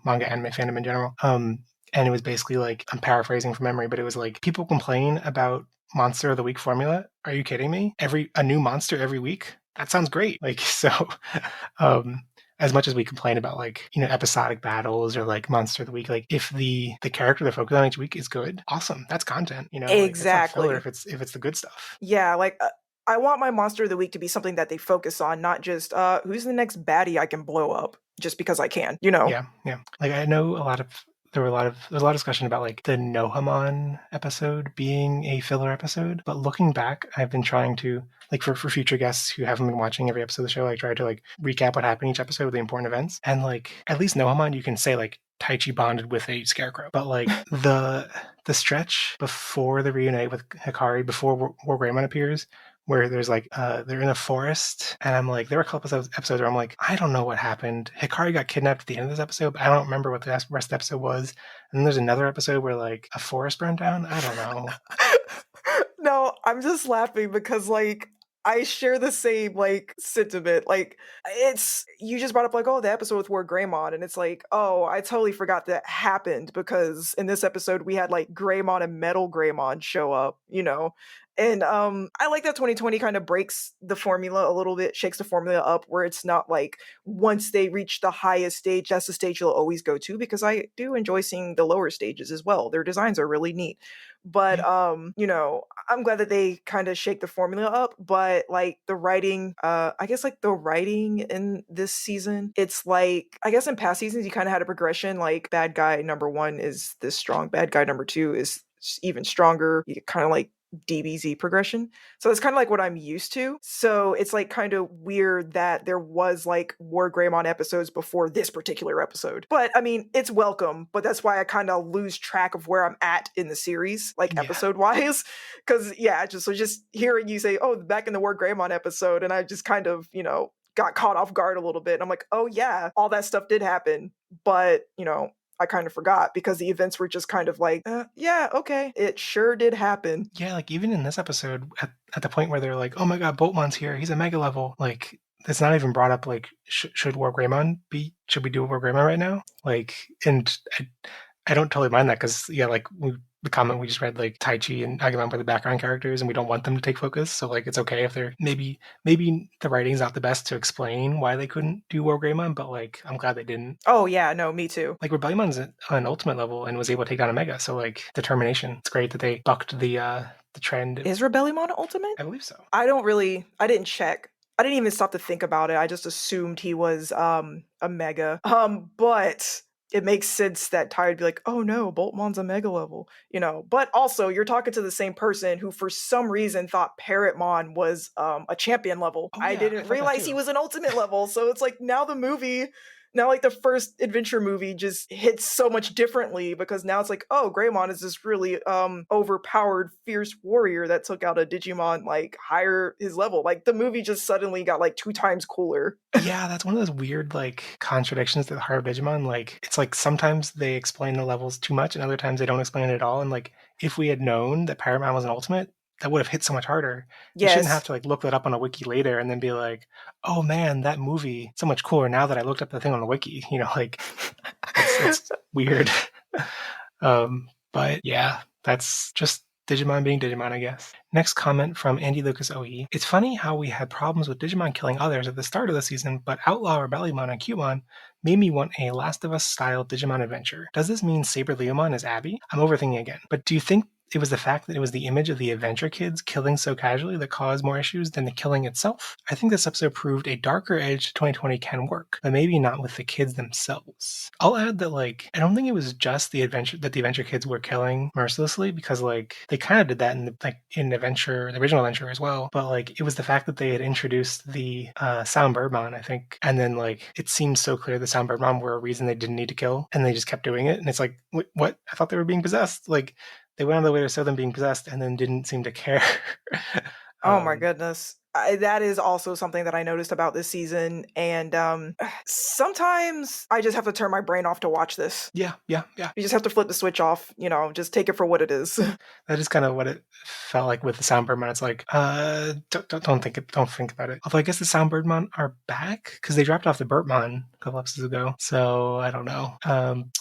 manga anime fandom in general. And it was basically like, I'm paraphrasing from memory, but it was like, people complain about Monster of the Week formula. Are you kidding me? A new monster every week? That sounds great. Like, so, as much as we complain about like, episodic battles or like Monster of the Week, like if the character they're focused on each week is good, awesome. That's content, like it's not filler Exactly. if it's the good stuff. Yeah, like I want my monster of the week to be something that they focus on, not just who's the next baddie I can blow up just because I can, Yeah. Like I know there's a lot of discussion about like the Nohamon episode being a filler episode, but looking back, I've been trying to, like, for future guests who haven't been watching every episode of the show, like try to like recap what happened each episode with the important events. And like at least Nohamon, you can say like Taichi bonded with a scarecrow, but like the stretch before the reunite with Hikari, before Ogremon appears, where there's like they're in a forest, and I'm like, there were a couple episodes where I'm like, I don't know what happened. Hikari got kidnapped at the end of this episode, but I don't remember what the rest of the episode was. And then there's another episode where like a forest burned down. I don't know. No, I'm just laughing because like I share the same like sentiment. Like it's, you just brought up like, oh, the episode with Ogremon, and it's like, oh, I totally forgot that happened because in this episode we had like Greymon and Metal Greymon show up, And I like that 2020 kind of breaks the formula a little bit, shakes the formula up, where it's not like once they reach the highest stage, that's the stage you'll always go to, because I do enjoy seeing the lower stages as well. Their designs are really neat. But I'm glad that they kind of shake the formula up. But like the writing, I guess like the writing in this season, it's like, I guess in past seasons you kind of had a progression, like bad guy number 1 is this strong, bad guy number 2 is even stronger. You kind of like DBZ progression. So it's kind of like what I'm used to. So it's like kind of weird that there was like War Greymon episodes before this particular episode. But I mean, it's welcome, but that's why I kind of lose track of where I'm at in the series, like episode wise. Cause just hearing you say, oh, back in the War Greymon episode, and I just kind of, got caught off guard a little bit. And I'm like, oh yeah, all that stuff did happen. But, I kind of forgot because the events were just kind of like, yeah, okay, it sure did happen. Yeah, like even in this episode, at the point where they're like, oh my god, Boltmon's here, he's a mega level, like it's not even brought up like, should we do War Greymon right now? Like, and I don't totally mind that because, yeah, like the comment we just read, like Taichi and Agumon were the background characters and we don't want them to take focus. So like it's okay if they're maybe the writing's not the best to explain why they couldn't do War Greymon, but like I'm glad they didn't. Oh yeah, no, me too. Like Rebellimon's an ultimate level and was able to take down a Mega, so like determination. It's great that they bucked the trend. Is Rebellimon ultimate? I believe so. I didn't check. I didn't even stop to think about it. I just assumed he was a Mega. But it makes sense that Ty would be like, oh no, Boltmon's a Mega level, But also, you're talking to the same person who for some reason thought Parrotmon was a champion level. Oh, I yeah, didn't realize he was an ultimate level. So it's like now like the first adventure movie just hits so much differently, because now it's like, oh, Greymon is this really overpowered fierce warrior that took out a Digimon like higher his level. Like the movie just suddenly got like 2 times cooler. Yeah, that's one of those weird like contradictions to the heart of Digimon. Like it's like sometimes they explain the levels too much and other times they don't explain it at all. And like if we had known that Parrotmon was an ultimate, that would have hit so much harder. Yes. You shouldn't have to like look that up on a wiki later and then be like, oh man, that movie so much cooler now that I looked up the thing on the wiki. Like it's weird. But yeah, that's just Digimon being Digimon, I guess. Next comment from Andy Lucas OE. It's funny how we had problems with Digimon killing others at the start of the season, but Outlaw Rebellimon and Cubemon made me want a Last of Us style Digimon adventure. Does this mean Saber Leomon is Abby? I'm overthinking again. But do you think it was the fact that it was the image of the adventure kids killing so casually that caused more issues than the killing itself? I think this episode proved a darker edge to 2020 can work, but maybe not with the kids themselves. I'll add that like I don't think it was just the adventure kids were killing mercilessly, because like they kind of did that in the original adventure as well. But like it was the fact that they had introduced the Sound Birdmon, I think, and then like it seemed so clear the Sound Birdmon were a reason they didn't need to kill, and they just kept doing it. And it's like, what? I thought they were being possessed. Like they went on the way to show them being possessed and then didn't seem to care. Oh my goodness. that is also something that I noticed about this season. And sometimes I just have to turn my brain off to watch this. Yeah. You just have to flip the switch off, just take it for what it is. That is kind of what it felt like with the Soundbirdmon. It's like, don't think about it. Although I guess the Soundbirdmon are back because they dropped off the Burtmon a couple episodes ago. So I don't know.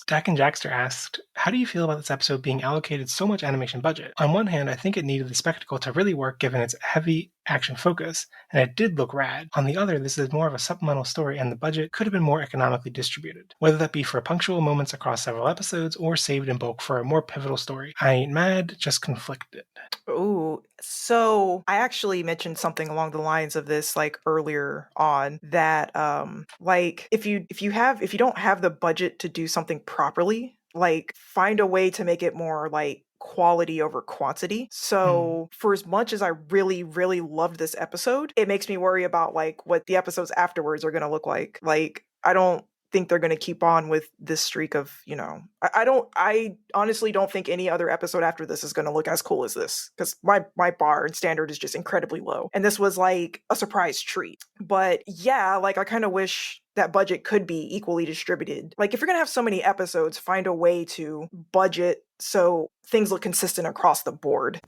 Dak and Jackster asked, how do you feel about this episode being allocated so much animation budget? On one hand, I think it needed the spectacle to really work given its heavy action focus, and it did look rad. On the other, this is more of a supplemental story, and the budget could have been more economically distributed, whether that be for punctual moments across several episodes or saved in bulk for a more pivotal story. I ain't mad, just conflicted. Ooh, so I actually mentioned something along the lines of this like earlier on that like if you don't have the budget to do something properly, like find a way to make it more like quality over quantity. So for as much as I really, really loved this episode, it makes me worry about like what the episodes afterwards are going to look like. Like, I don't think they're going to keep on with this streak of, I honestly don't think any other episode after this is going to look as cool as this, because my bar and standard is just incredibly low. And this was like a surprise treat. But yeah, like I kind of wish that budget could be equally distributed. Like if you're going to have so many episodes, find a way to budget so things look consistent across the board.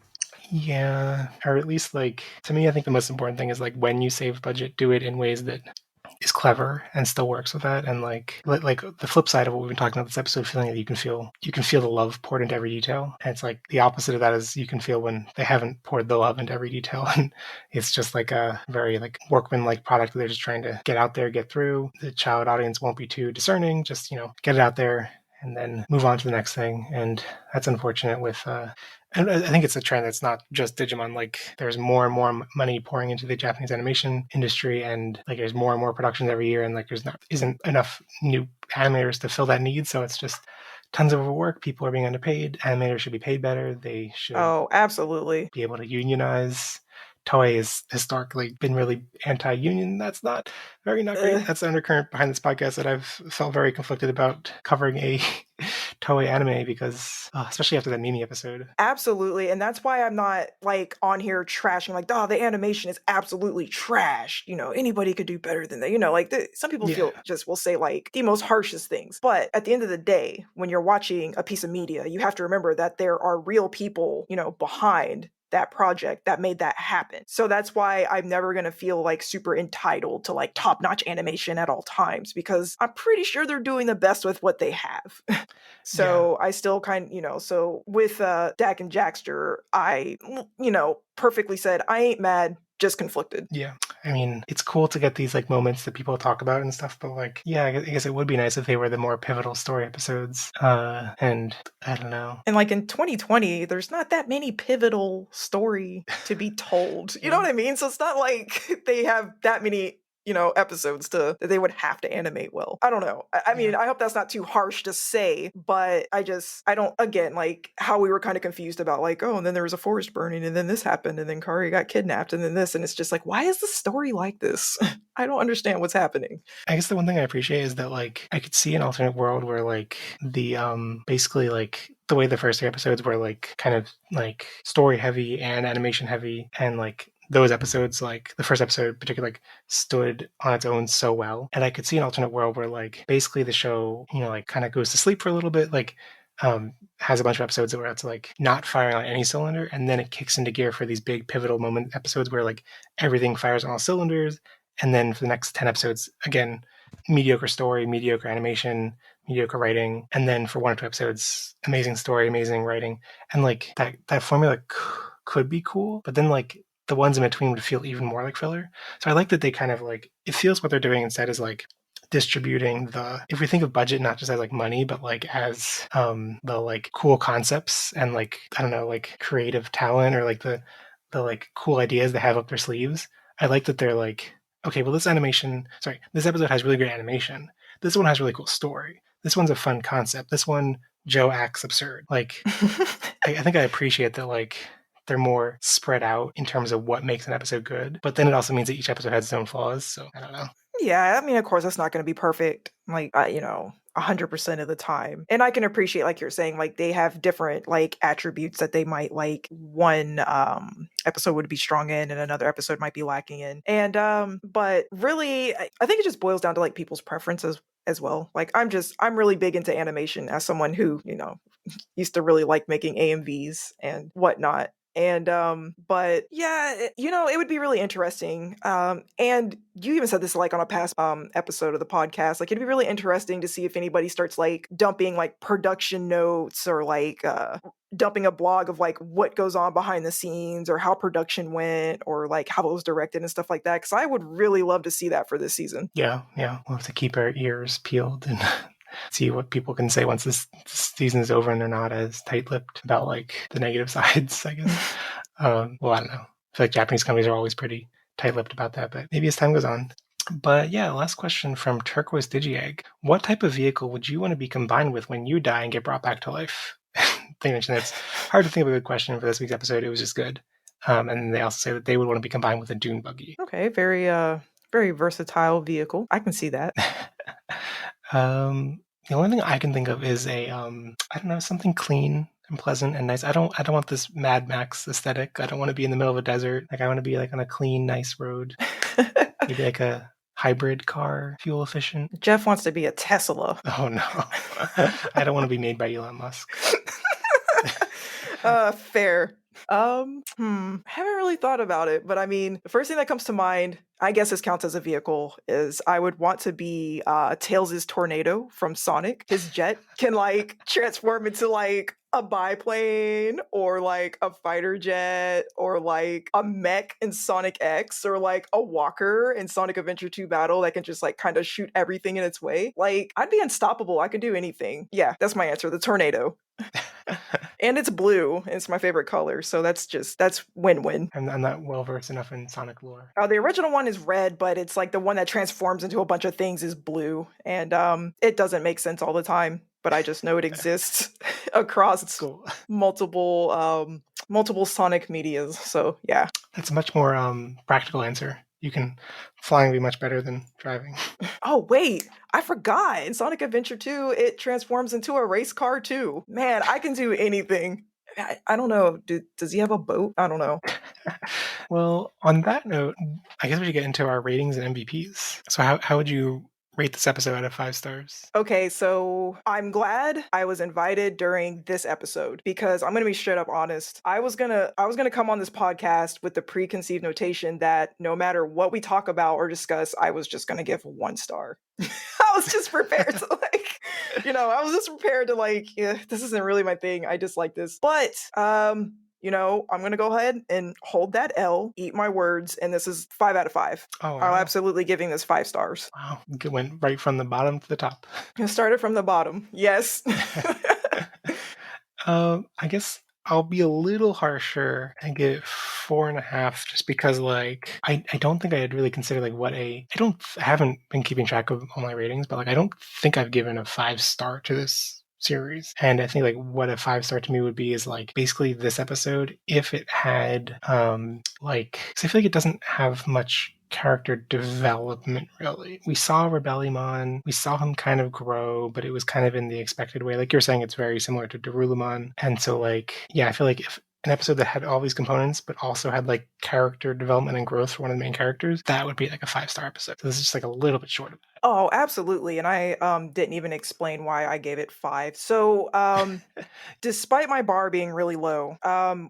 Yeah, or at least like, to me, I think the most important thing is like when you save budget, do it in ways that is clever and still works with that. And like the flip side of what we've been talking about this episode, feeling that you can feel the love poured into every detail. And it's like the opposite of that is you can feel when they haven't poured the love into every detail, and it's just like a very like workman-like product that they're just trying to get out there, get through. The child audience won't be too discerning, just get it out there and then move on to the next thing. And that's unfortunate with and I think it's a trend that's not just Digimon. Like, there's more and more money pouring into the Japanese animation industry, and like there's more and more productions every year, and like isn't enough new animators to fill that need. So it's just tons of overwork. People are being underpaid. Animators should be paid better. They should absolutely be able to unionize. Toei has historically been really anti-union. That's not great. That's the undercurrent behind this podcast that I've felt very conflicted about covering a Toei anime because, especially after that Mimi episode. Absolutely. And that's why I'm not like on here trashing like, the animation is absolutely trash. Anybody could do better than that. Like some people will say like the most harshest things. But at the end of the day, when you're watching a piece of media, you have to remember that there are real people, behind that project that made that happen. So that's why I'm never going to feel like super entitled to like top-notch animation at all times, because I'm pretty sure they're doing the best with what they have. So I still so with Dak and Jackster, I, perfectly said, I ain't mad, just conflicted. Yeah. I mean, it's cool to get these like moments that people talk about and stuff, but like, yeah, I guess it would be nice if they were the more pivotal story episodes. And I don't know. And like in 2020, there's not that many pivotal story to be told. You know what I mean? So it's not like they have that many episodes that they would have to animate well. I don't know. I mean, I hope that's not too harsh to say, but I don't, again, like how we were kind of confused about like, and then there was a forest burning and then this happened and then Kari got kidnapped and then this, and it's just like, why is the story like this? I don't understand what's happening. I guess the one thing I appreciate is that like, I could see an alternate world where like the, basically like the way the first 3 episodes were like kind of like story heavy and animation heavy, and like those episodes, like the first episode particularly, like stood on its own so well. And I could see an alternate world where like basically the show, like kind of goes to sleep for a little bit, like has a bunch of episodes where it's like not firing on any cylinder, and then it kicks into gear for these big pivotal moment episodes where like everything fires on all cylinders. And then for the next 10 episodes, again, mediocre story, mediocre animation, mediocre writing. And then for 1 or 2 episodes, amazing story, amazing writing. And like that formula could be cool, but then like the ones in between would feel even more like filler. So I like that they kind of like, it feels what they're doing instead is like distributing if we think of budget not just as like money, but like as the like cool concepts and like, I don't know, like creative talent or like the like cool ideas they have up their sleeves. I like that they're like, okay, well this episode has really great animation. This one has really cool story. This one's a fun concept. This one, Joe acts absurd. Like, I think I appreciate that like they're more spread out in terms of what makes an episode good. But then it also means that each episode has its own flaws. So I don't know. Yeah, I mean, of course, that's not going to be perfect. Like, 100% of the time. And I can appreciate, like you're saying, like they have different like attributes that they might like one episode would be strong in and another episode might be lacking in. And but really I think it just boils down to like people's preferences as well. Like I'm really big into animation as someone who, used to really like making AMVs and whatnot. And but yeah, it would be really interesting. And you even said this like on a past episode of the podcast. Like it'd be really interesting to see if anybody starts like dumping like production notes or like dumping a blog of like what goes on behind the scenes or how production went or like how it was directed and stuff like that. Because I would really love to see that for this season. Yeah, we'll have to keep our ears peeled and see what people can say once this season is over and they're not as tight-lipped about like the negative sides, I guess. Well, I don't know. I feel like Japanese companies are always pretty tight-lipped about that, but maybe as time goes on. But yeah, last question from Turquoise Digiegg. What type of vehicle would you want to be combined with when you die and get brought back to life? They mentioned it's hard to think of a good question for this week's episode. It was just good. And they also say that they would want to be combined with a dune buggy. Okay, very versatile vehicle. I can see that. The only thing I can think of is I don't know, something clean and pleasant and nice. I don't want this Mad Max aesthetic. I don't want to be in the middle of a desert. Like I want to be like on a clean, nice road. Maybe like a hybrid car, fuel efficient. Jeff wants to be a Tesla. Oh no. I don't want to be made by Elon Musk. Fair. I haven't really thought about it, but I mean, the first thing that comes to mind, I guess this counts as a vehicle, is I would want to be Tails' tornado from Sonic. His jet can like transform into like a biplane or like a fighter jet or like a mech in Sonic X or like a walker in Sonic Adventure 2 Battle that can just like kind of shoot everything in its way. Like I'd be unstoppable. I could do anything. Yeah, that's my answer. The tornado. And it's blue. And it's my favorite color. So that's win-win. I'm not well versed enough in Sonic lore. The original one is red, but it's like the one that transforms into a bunch of things is blue. And it doesn't make sense all the time, but I just know it exists across multiple Sonic medias. So yeah. That's a much more practical answer. Flying be much better than driving. Oh, wait, I forgot. In Sonic Adventure 2, it transforms into a race car too. Man, I can do anything. I don't know. Does he have a boat? I don't know. Well, on that note, I guess we should get into our ratings and MVPs. So how would you rate this episode out of 5 stars? Okay, so I'm glad I was invited during this episode because I'm gonna be straight up honest. I was gonna come on this podcast with the preconceived notation that no matter what we talk about or discuss, I was just gonna give 1 star. I was just prepared to like, I was just prepared to like, yeah, this isn't really my thing. I dislike this. But I'm going to go ahead and hold that L, eat my words, and this is 5 out of 5. Oh, wow. I'm absolutely giving this 5 stars. Wow. It went right from the bottom to the top. It started from the bottom. Yes. I guess I'll be a little harsher and give it 4.5 just because like I don't think I had really considered like I haven't been keeping track of all my ratings, but like I don't think I've given a 5-star to this series. And I think like what a 5-star to me would be is like basically this episode if it had because I feel like it doesn't have much character development really. We saw Rebellimon, we saw him kind of grow, but it was kind of in the expected way. Like you're saying, it's very similar to Rebellimon. And so like, yeah, I feel like if an episode that had all these components, but also had like character development and growth for one of the main characters, that would be like a 5-star episode. So this is just like a little bit short of that. Oh, absolutely. And I didn't even explain why I gave it 5. So despite my bar being really low,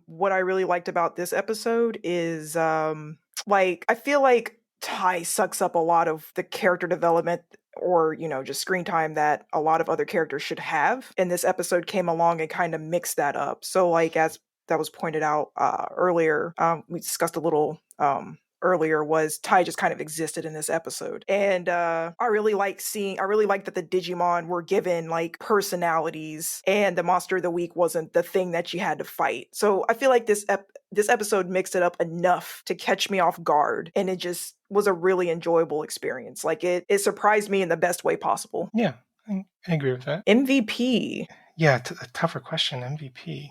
what I really liked about this episode is I feel like Tai sucks up a lot of the character development or, just screen time that a lot of other characters should have. And this episode came along and kind of mixed that up. So like as that was pointed out earlier, we discussed a little earlier, was Tai just kind of existed in this episode. And I really like that the Digimon were given like personalities and the monster of the week wasn't the thing that you had to fight. So I feel like this episode mixed it up enough to catch me off guard, and it just was a really enjoyable experience. Like it surprised me in the best way possible. Yeah, I agree with that. MVP. Yeah, a tougher question. MVP.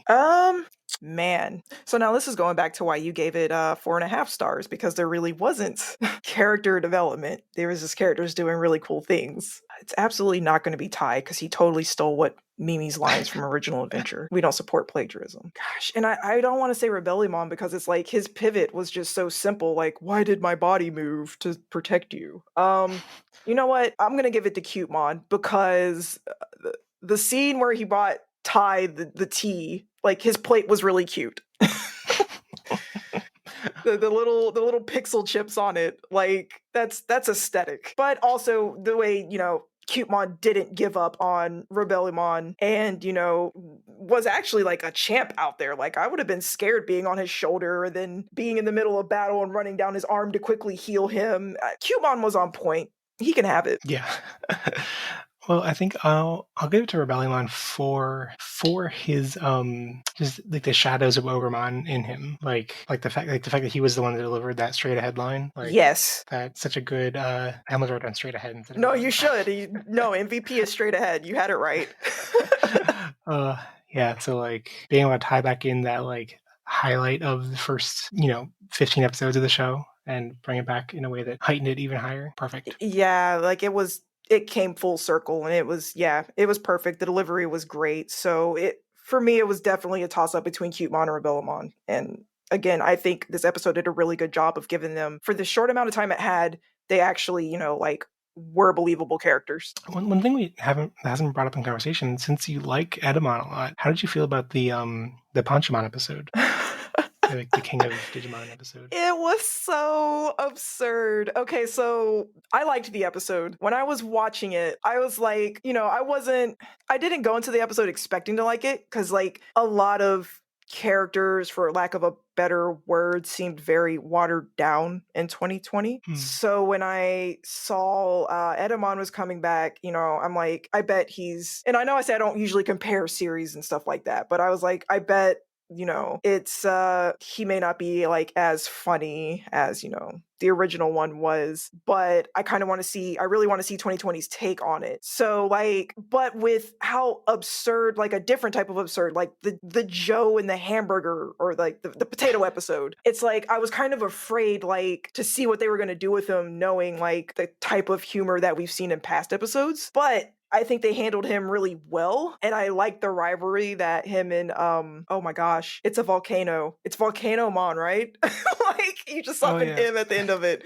Man. So now this is going back to why you gave it 4.5 stars, because there really wasn't character development. There was just characters doing really cool things. It's absolutely not going to be Ty, because he totally stole what Mimi's lines from Original Adventure. We don't support plagiarism. Gosh, and I don't want to say Rebellimon, because it's like his pivot was just so simple. Like, why did my body move to protect you? You know what? I'm going to give it to Cutemon, because the scene where he bought Ty the tea, like his plate was really cute. the little pixel chips on it, like that's aesthetic. But also the way, Cutemon didn't give up on Rebellimon and, was actually like a champ out there. Like, I would have been scared being on his shoulder and then being in the middle of battle and running down his arm to quickly heal him. Cutemon was on point. He can have it. Yeah. Well, I think I'll give it to Rebellimon for his just like the shadows of Ogremon in him, like the fact that he was the one that delivered that straight ahead line. Like, yes, that's such a good. I almost wrote down straight ahead instead of no, you should. No, MVP is straight ahead. You had it right. Yeah. So like being able to tie back in that like highlight of the first 15 episodes of the show and bring it back in a way that heightened it even higher. Perfect. Yeah, like it came full circle, and it was perfect. The delivery was great. So for me, it was definitely a toss up between Cutemon and Rebellimon. And again, I think this episode did a really good job of giving them, for the short amount of time it had, they actually, were believable characters. One thing that hasn't brought up in conversation, since you like Edamon a lot, how did you feel about the Panchamon episode? Like the King of Digimon episode. It was so absurd. Okay, so I liked the episode. When I was watching it, I was like, I didn't go into the episode expecting to like it, because like a lot of characters, for lack of a better word, seemed very watered down in 2020. So when I saw Edamon was coming back, I'm like, I bet and I know I say I don't usually compare series and stuff like that, but I was like, I bet it's he may not be like as funny as the original one was, but I really want to see 2020's take on it. So like, but with how absurd, like a different type of absurd, like the Joe and the hamburger, or like the potato episode, it's like I was kind of afraid like to see what they were going to do with him, knowing like the type of humor that we've seen in past episodes. But I think they handled him really well, and I like the rivalry that him and oh my gosh, it's Volcanomon, right? Like you just summon him at the end of it.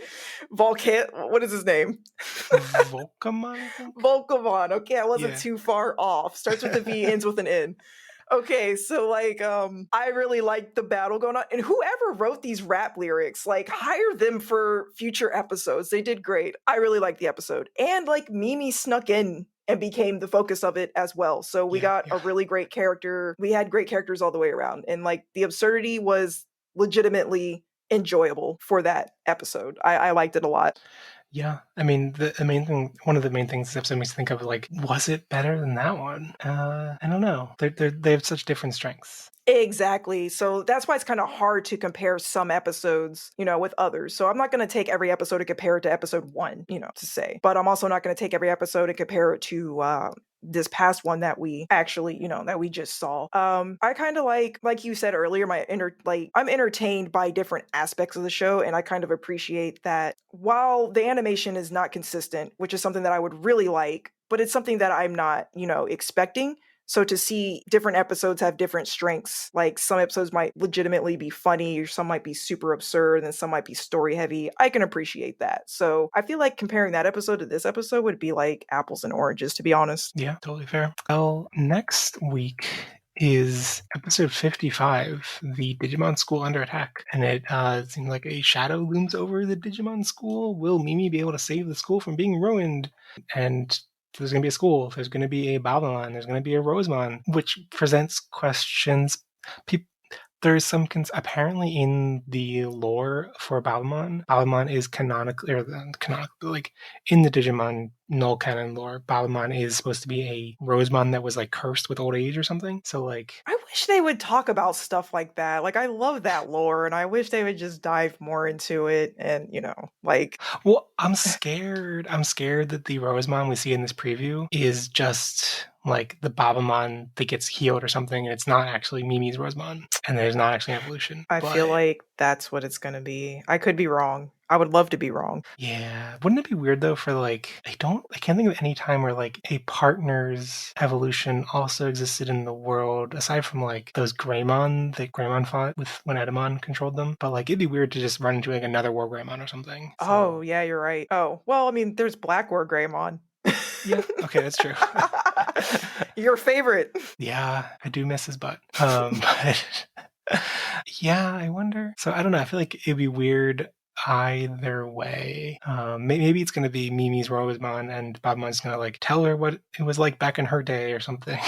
What is his name? Volcamon, I think? Volcamon. Okay, I wasn't too far off. Starts with a V, ends with an N. Okay, so like I really liked the battle going on, and whoever wrote these rap lyrics, like hire them for future episodes. They did great. I really liked the episode, and like Mimi snuck in and became the focus of it as well. So we got a really great character. We had great characters all the way around, and like the absurdity was legitimately enjoyable for that episode. I liked it a lot. Yeah, I mean, one of the main things this episode makes me think of, like, was it better than that one? I don't know. They have such different strengths. Exactly. So that's why it's kind of hard to compare some episodes, with others. So I'm not going to take every episode and compare it to episode 1, to say. But I'm also not going to take every episode and compare it to this past one that we actually, that we just saw. I kind of like you said earlier, I'm entertained by different aspects of the show, and I kind of appreciate that while the animation is not consistent, which is something that I would really like, but it's something that I'm not, expecting. So to see different episodes have different strengths, like some episodes might legitimately be funny, or some might be super absurd, and some might be story heavy, I can appreciate that. So I feel like comparing that episode to this episode would be like apples and oranges, to be honest. Yeah, totally fair. Well, next week is episode 55, the Digimon School Under Attack. And it seems like a shadow looms over the Digimon school. Will Mimi be able to save the school from being ruined? And there's going to be a school, there's going to be a Babylon, there's going to be a Rosemon, which presents questions. There's some apparently in the lore for Babylon is canonically, like in the Digimon null canon lore, Babylon is supposed to be a Rosemon that was like cursed with old age or something. So like, I wish they would talk about stuff like that. Like, I love that lore, and I wish they would just dive more into it. And well, I'm scared that the Rosemon we see in this preview is just like the Babamon that gets healed or something, and it's not actually Mimi's Rosemon, and there's not actually an evolution. I feel like that's what it's going to be. I could be wrong. I would love to be wrong. Yeah. Wouldn't it be weird though for like I can't think of any time where like a partner's evolution also existed in the world aside from like those Greymon that Greymon fought with when Edamon controlled them. But like it'd be weird to just run into like another War Greymon or something. So. Oh, yeah, you're right. Oh, well, I mean, there's Black War Greymon. Yeah, okay, that's true. Your favorite. Yeah, I do miss his butt. But yeah, I wonder. So I don't know. I feel like it'd be weird either way. Maybe it's going to be Mimi's Rosemon and Babamon's going to like tell her what it was like back in her day or something.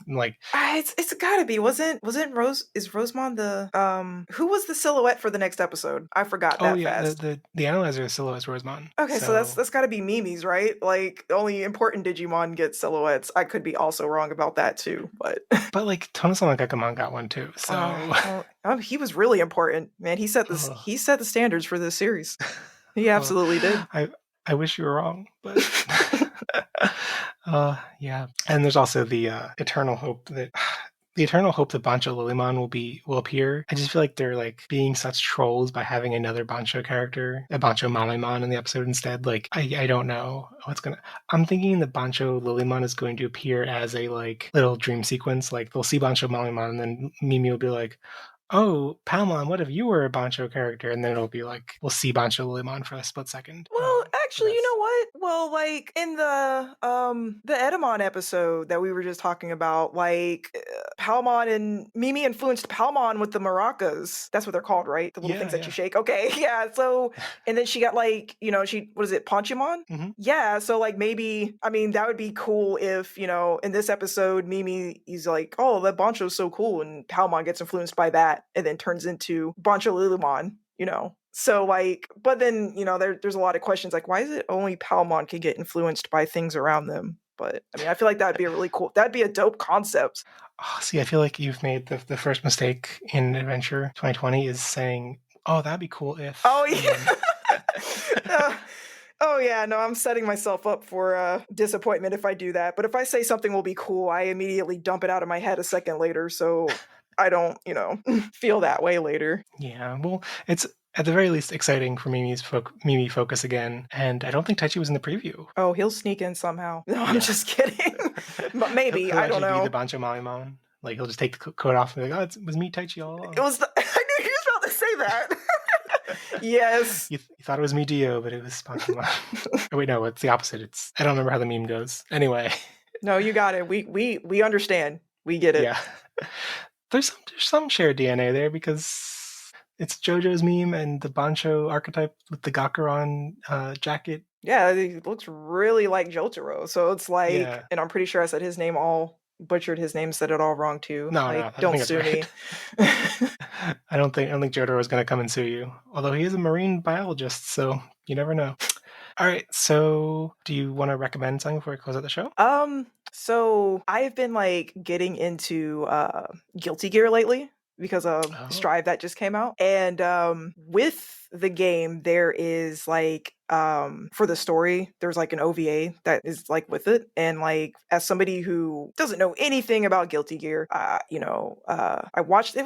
Like it's gotta be. Wasn't Rosemon the who was the silhouette for the next episode? I forgot that fast. The analyzer silhouette is Rosemon. Okay, so that's gotta be Mimi's, right? Like only important Digimon get silhouettes. I could be also wrong about that too, but like Tonosama Gekamon got one too. So he was really important, man. He set this. He set the standards for this series. He absolutely did. I wish you were wrong, but yeah. And there's also the eternal hope that Bancho Lilymon will appear. I just feel like they're like being such trolls by having another Bancho character, a Bancho Mamemon in the episode instead. Like I don't know what's gonna. I'm thinking the Bancho Lilymon is going to appear as a like little dream sequence. Like they'll see Bancho Mamemon and then Mimi will be like, oh, Palmon, what if you were a Bancho character? And then it'll be like, we'll see Bancho Lilymon for a split second. Well, actually, you know what? Well, like in the Edamon episode that we were just talking about, like Palmon and Mimi influenced Palmon with the maracas. That's what they're called, right? The little things that you shake. Okay, yeah. So, and then she got like, what is it, Ponchimon? Mm-hmm. Yeah. So like maybe, I mean, that would be cool if, in this episode, Mimi is like, oh, that Bancho's so cool, and Palmon gets influenced by that, and then turns into Bancho Lilymon, So like, but then, there's a lot of questions like, why is it only Palmon can get influenced by things around them? But I mean, I feel like that'd be a dope concept. Oh, see, I feel like you've made the first mistake in Adventure 2020 is saying, oh, that'd be cool if. Oh, yeah. Oh, yeah. No, I'm setting myself up for disappointment if I do that. But if I say something will be cool, I immediately dump it out of my head a second later. So I don't, feel that way later. Yeah. Well, it's at the very least exciting for Mimi focus again. And I don't think Taichi was in the preview. Oh, he'll sneak in somehow. No, I'm just kidding. But maybe, he'll I don't know. Be the Bancho Mamemon. Like he'll just take the coat off and be like, oh, it was me, Taichi, all along. I knew he was about to say that. Yes. You thought it was me, Dio, but it was Bancho Mamemon. Oh, wait, no, it's the opposite. I don't remember how the meme goes. Anyway. No, you got it. We understand. We get it. Yeah. There's some shared DNA there because it's JoJo's meme and the Bancho archetype with the Gakuron jacket. Yeah, it looks really like Jotaro. So it's like, and I'm pretty sure I said his name butchered his name, said it all wrong too. No, don't sue me. I don't think Jotaro is going to come and sue you. Although he is a marine biologist, so you never know. All right, so do you want to recommend something before we close out the show? So I've been like getting into Guilty Gear lately because of Strive that just came out. And with the game, there is like for the story, there's like an OVA that is like with it. And like as somebody who doesn't know anything about Guilty Gear, I watched it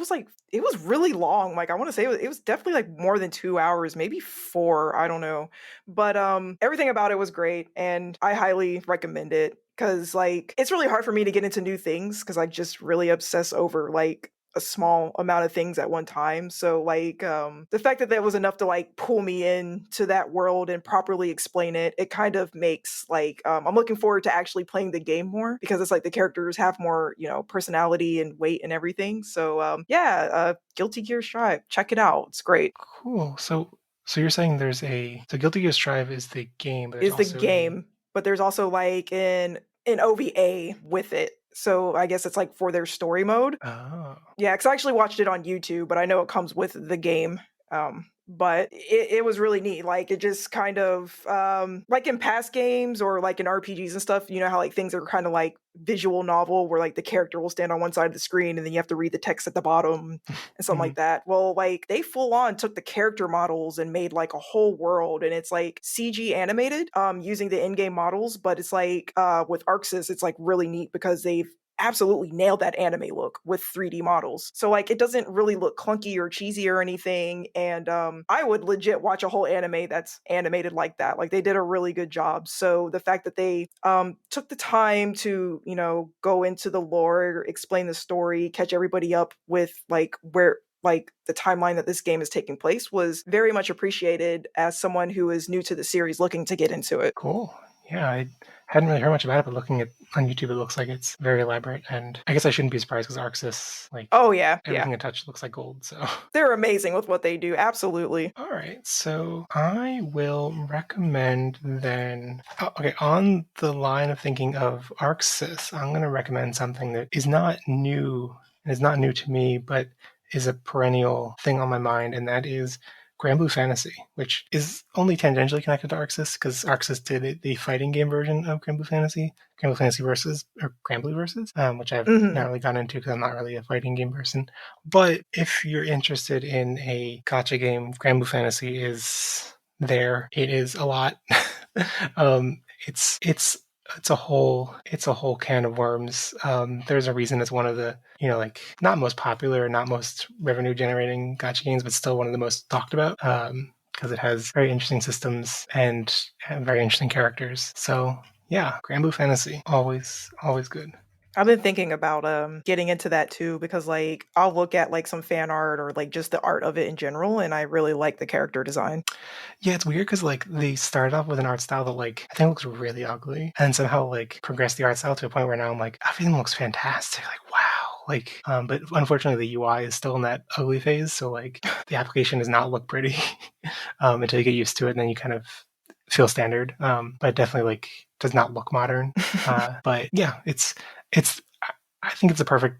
was really long. Like I want to say it was definitely like more than 2 hours, maybe 4, I don't know. But everything about it was great and I highly recommend it. Because like it's really hard for me to get into new things because I just really obsess over like a small amount of things at one time. So like the fact that was enough to like pull me into that world and properly explain it, it kind of makes like I'm looking forward to actually playing the game more because it's like the characters have more personality and weight and everything. So Guilty Gear Strive, check it out, it's great. Cool. So you're saying so Guilty Gear Strive is the game, but but there's also like an OVA with it. So I guess it's like for their story mode. Oh. Yeah, because I actually watched it on YouTube, but I know it comes with the game. but it was really neat. Like it just kind of like in past games or like in RPGs and stuff, you know how like things are kind of like visual novel where like the character will stand on one side of the screen and then you have to read the text at the bottom and something like that. Well, like they full on took the character models and made like a whole world, and it's like CG animated using the in-game models, but it's like with Arxis it's like really neat because they've absolutely nailed that anime look with 3D models. So like it doesn't really look clunky or cheesy or anything. And I would legit watch a whole anime that's animated like that. Like they did a really good job. So the fact that they took the time to, you know, go into the lore, explain the story, catch everybody up with like where like the timeline that this game is taking place was very much appreciated as someone who is new to the series looking to get into it. Cool. Yeah, I hadn't really heard much about it, but looking at on YouTube, it looks like it's very elaborate. And I guess I shouldn't be surprised because Arxis, like, Oh yeah, everything I touch looks like gold. So they're amazing with what they do. Absolutely. all right, so I will recommend then. Okay, on the line of thinking of Arxis, I'm going to recommend something that is not new and is not new to me, but is a perennial thing on my mind, and that is Grand Blue Fantasy, which is only tangentially connected to Arxis because Arxis did the fighting game version of Grand Blue Fantasy, Grand Blue Fantasy Versus, or Grand Blue Versus, which I've not really gotten into because I'm not really a fighting game person. But if you're interested in a gacha game, Grand Blue Fantasy is there. It is a lot. It's a whole can of worms. There's a reason it's one of the, you know, like not most popular, not most revenue generating gacha games, but still one of the most talked about because it has very interesting systems and very interesting characters. So yeah, Grand Blue Fantasy, always good. I've been thinking about getting into that too because like I'll look at like some fan art or like just the art of it in general, and I really like the character design. Yeah, it's weird because like they started off with an art style that like I think looks really ugly, and somehow like progressed the art style to a point where now I'm like everything looks fantastic. Like wow, like but unfortunately the UI is still in that ugly phase, so like the application does not look pretty until you get used to it, and then you kind of feel standard. But definitely like does not look modern. But yeah, it's I think it's a perfect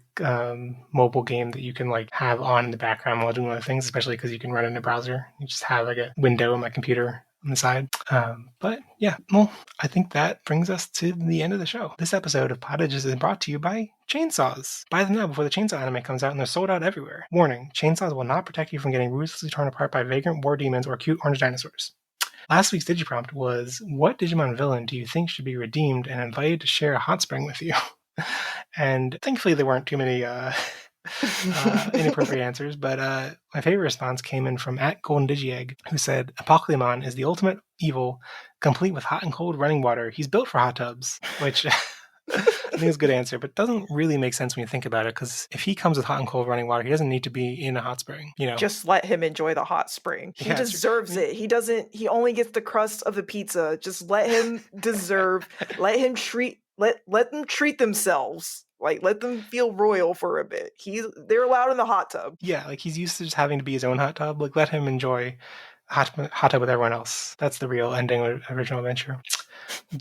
mobile game that you can like have on in the background while doing other things, especially because you can run in a browser. You just have like a window on my computer on the side. But yeah, well, I think that brings us to the end of the show. This episode of Pottages is brought to you by chainsaws. Buy them now before the chainsaw anime comes out and they're sold out everywhere. Warning, chainsaws will not protect you from getting ruthlessly torn apart by vagrant war demons or cute orange dinosaurs. Last week's Digiprompt was, what Digimon villain do you think should be redeemed and invited to share a hot spring with you? And thankfully there weren't too many inappropriate answers, but my favorite response came in from @GoldenDigiEgg, who said, Apocalypse is the ultimate evil, complete with hot and cold running water. He's built for hot tubs, which I think is a good answer, but doesn't really make sense when you think about it, because if he comes with hot and cold running water, he doesn't need to be in a hot spring, you know. Just let him enjoy the hot spring. He deserves it. He only gets the crust of the pizza. Just let him let them treat themselves. Like, let them feel royal for a bit. They're allowed in the hot tub. Yeah, like he's used to just having to be his own hot tub. Like, let him enjoy hot tub with everyone else. That's the real ending of Original Adventure.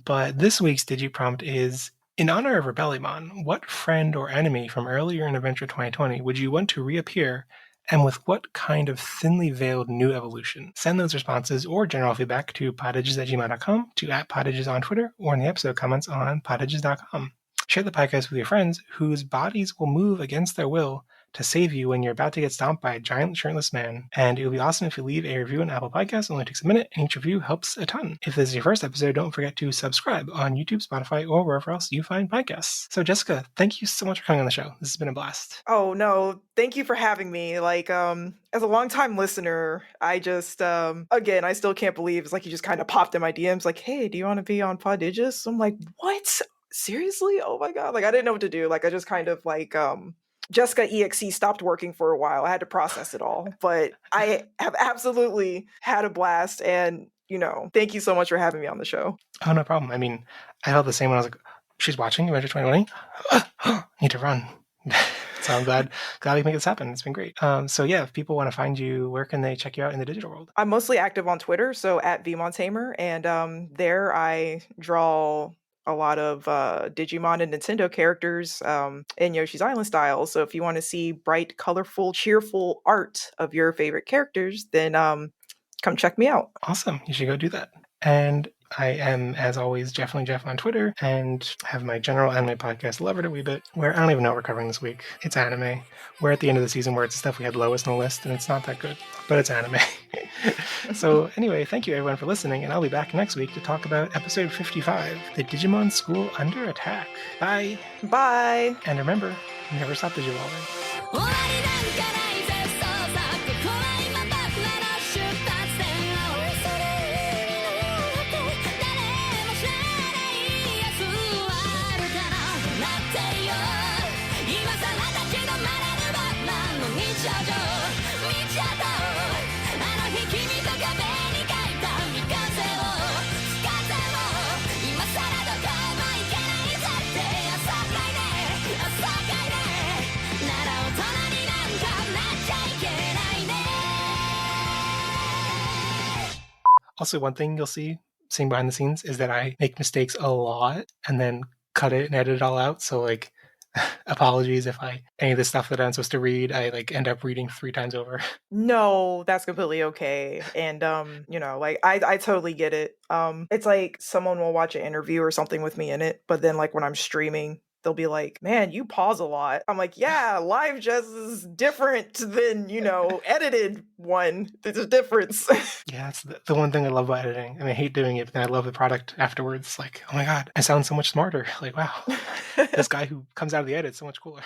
But this week's Digiprompt is, in honor of Rebellimon, what friend or enemy from earlier in Adventure 2020 would you want to reappear, and with what kind of thinly veiled new evolution? Send those responses or general feedback to pottages@gmail.com, to @pottages on Twitter, or in the episode comments on pottages.com. Share the podcast with your friends whose bodies will move against their will to save you when you're about to get stomped by a giant shirtless man. And it would be awesome if you leave a review on Apple Podcasts. It only takes a minute, and each review helps a ton. If this is your first episode, don't forget to subscribe on YouTube, Spotify, or wherever else you find podcasts. So Jessica, thank you so much for coming on the show. This has been a blast. Oh no, thank you for having me. Like, as a longtime listener, I just again, I still can't believe it's like you just kind of popped in my DMs like, hey, do you want to be on Podigious? I'm like, what? Seriously? Oh my god. Like, I didn't know what to do. Like, I just kind of like Jessica EXE stopped working for a while. I had to process it all, but I have absolutely had a blast, and you know, thank you so much for having me on the show. Oh, no problem. I mean, I felt the same when I was like, she's watching Adventure 2020. Need to run. So I'm glad we can make this happen. It's been great. So yeah, if people want to find you, where can they check you out in the digital world? I'm mostly active on Twitter, so @VeemonTamer, and there I draw a lot of Digimon and Nintendo characters in Yoshi's Island style. So if you want to see bright, colorful, cheerful art of your favorite characters, then come check me out. Awesome. You should go do that. And I am, as always, Definitely Jeff on Twitter, and have my general anime podcast, Love It a Wee Bit, where I don't even know what we're covering this week. It's anime. We're at the end of the season where it's the stuff we had lowest on the list, and it's not that good, but it's anime. So anyway, thank you everyone for listening, and I'll be back next week to talk about episode 55, The Digimon School Under Attack. Bye! Bye! And remember, never stop digivolving. 終わりなんかないぜそうさ怖いままからの出発点はそれに乗って誰も知らない明日はあるから待ってよ今さら立ち止まれるバッマンの日常上道跡あの日君と壁に書いた三日星を使っても今さらどこも行けないぜって朝かいね朝かいねなら大人になんかなっちゃいけないね Also, one thing you'll see, seeing behind the scenes, is that I make mistakes a lot and then cut it and edit it all out. So, like, apologies if any of the stuff that I'm supposed to read, I like end up reading 3 times over. No, that's completely okay. And like I totally get it. It's like someone will watch an interview or something with me in it, but then like when I'm streaming, they'll be like, "Man, you pause a lot." I'm like, "Yeah, live just is different than, edited one. There's a difference." Yeah, that's the one thing I love about editing. I mean, I hate doing it, but then I love the product afterwards. Like, oh my god, I sound so much smarter. Like, wow, this guy who comes out of the edit is so much cooler.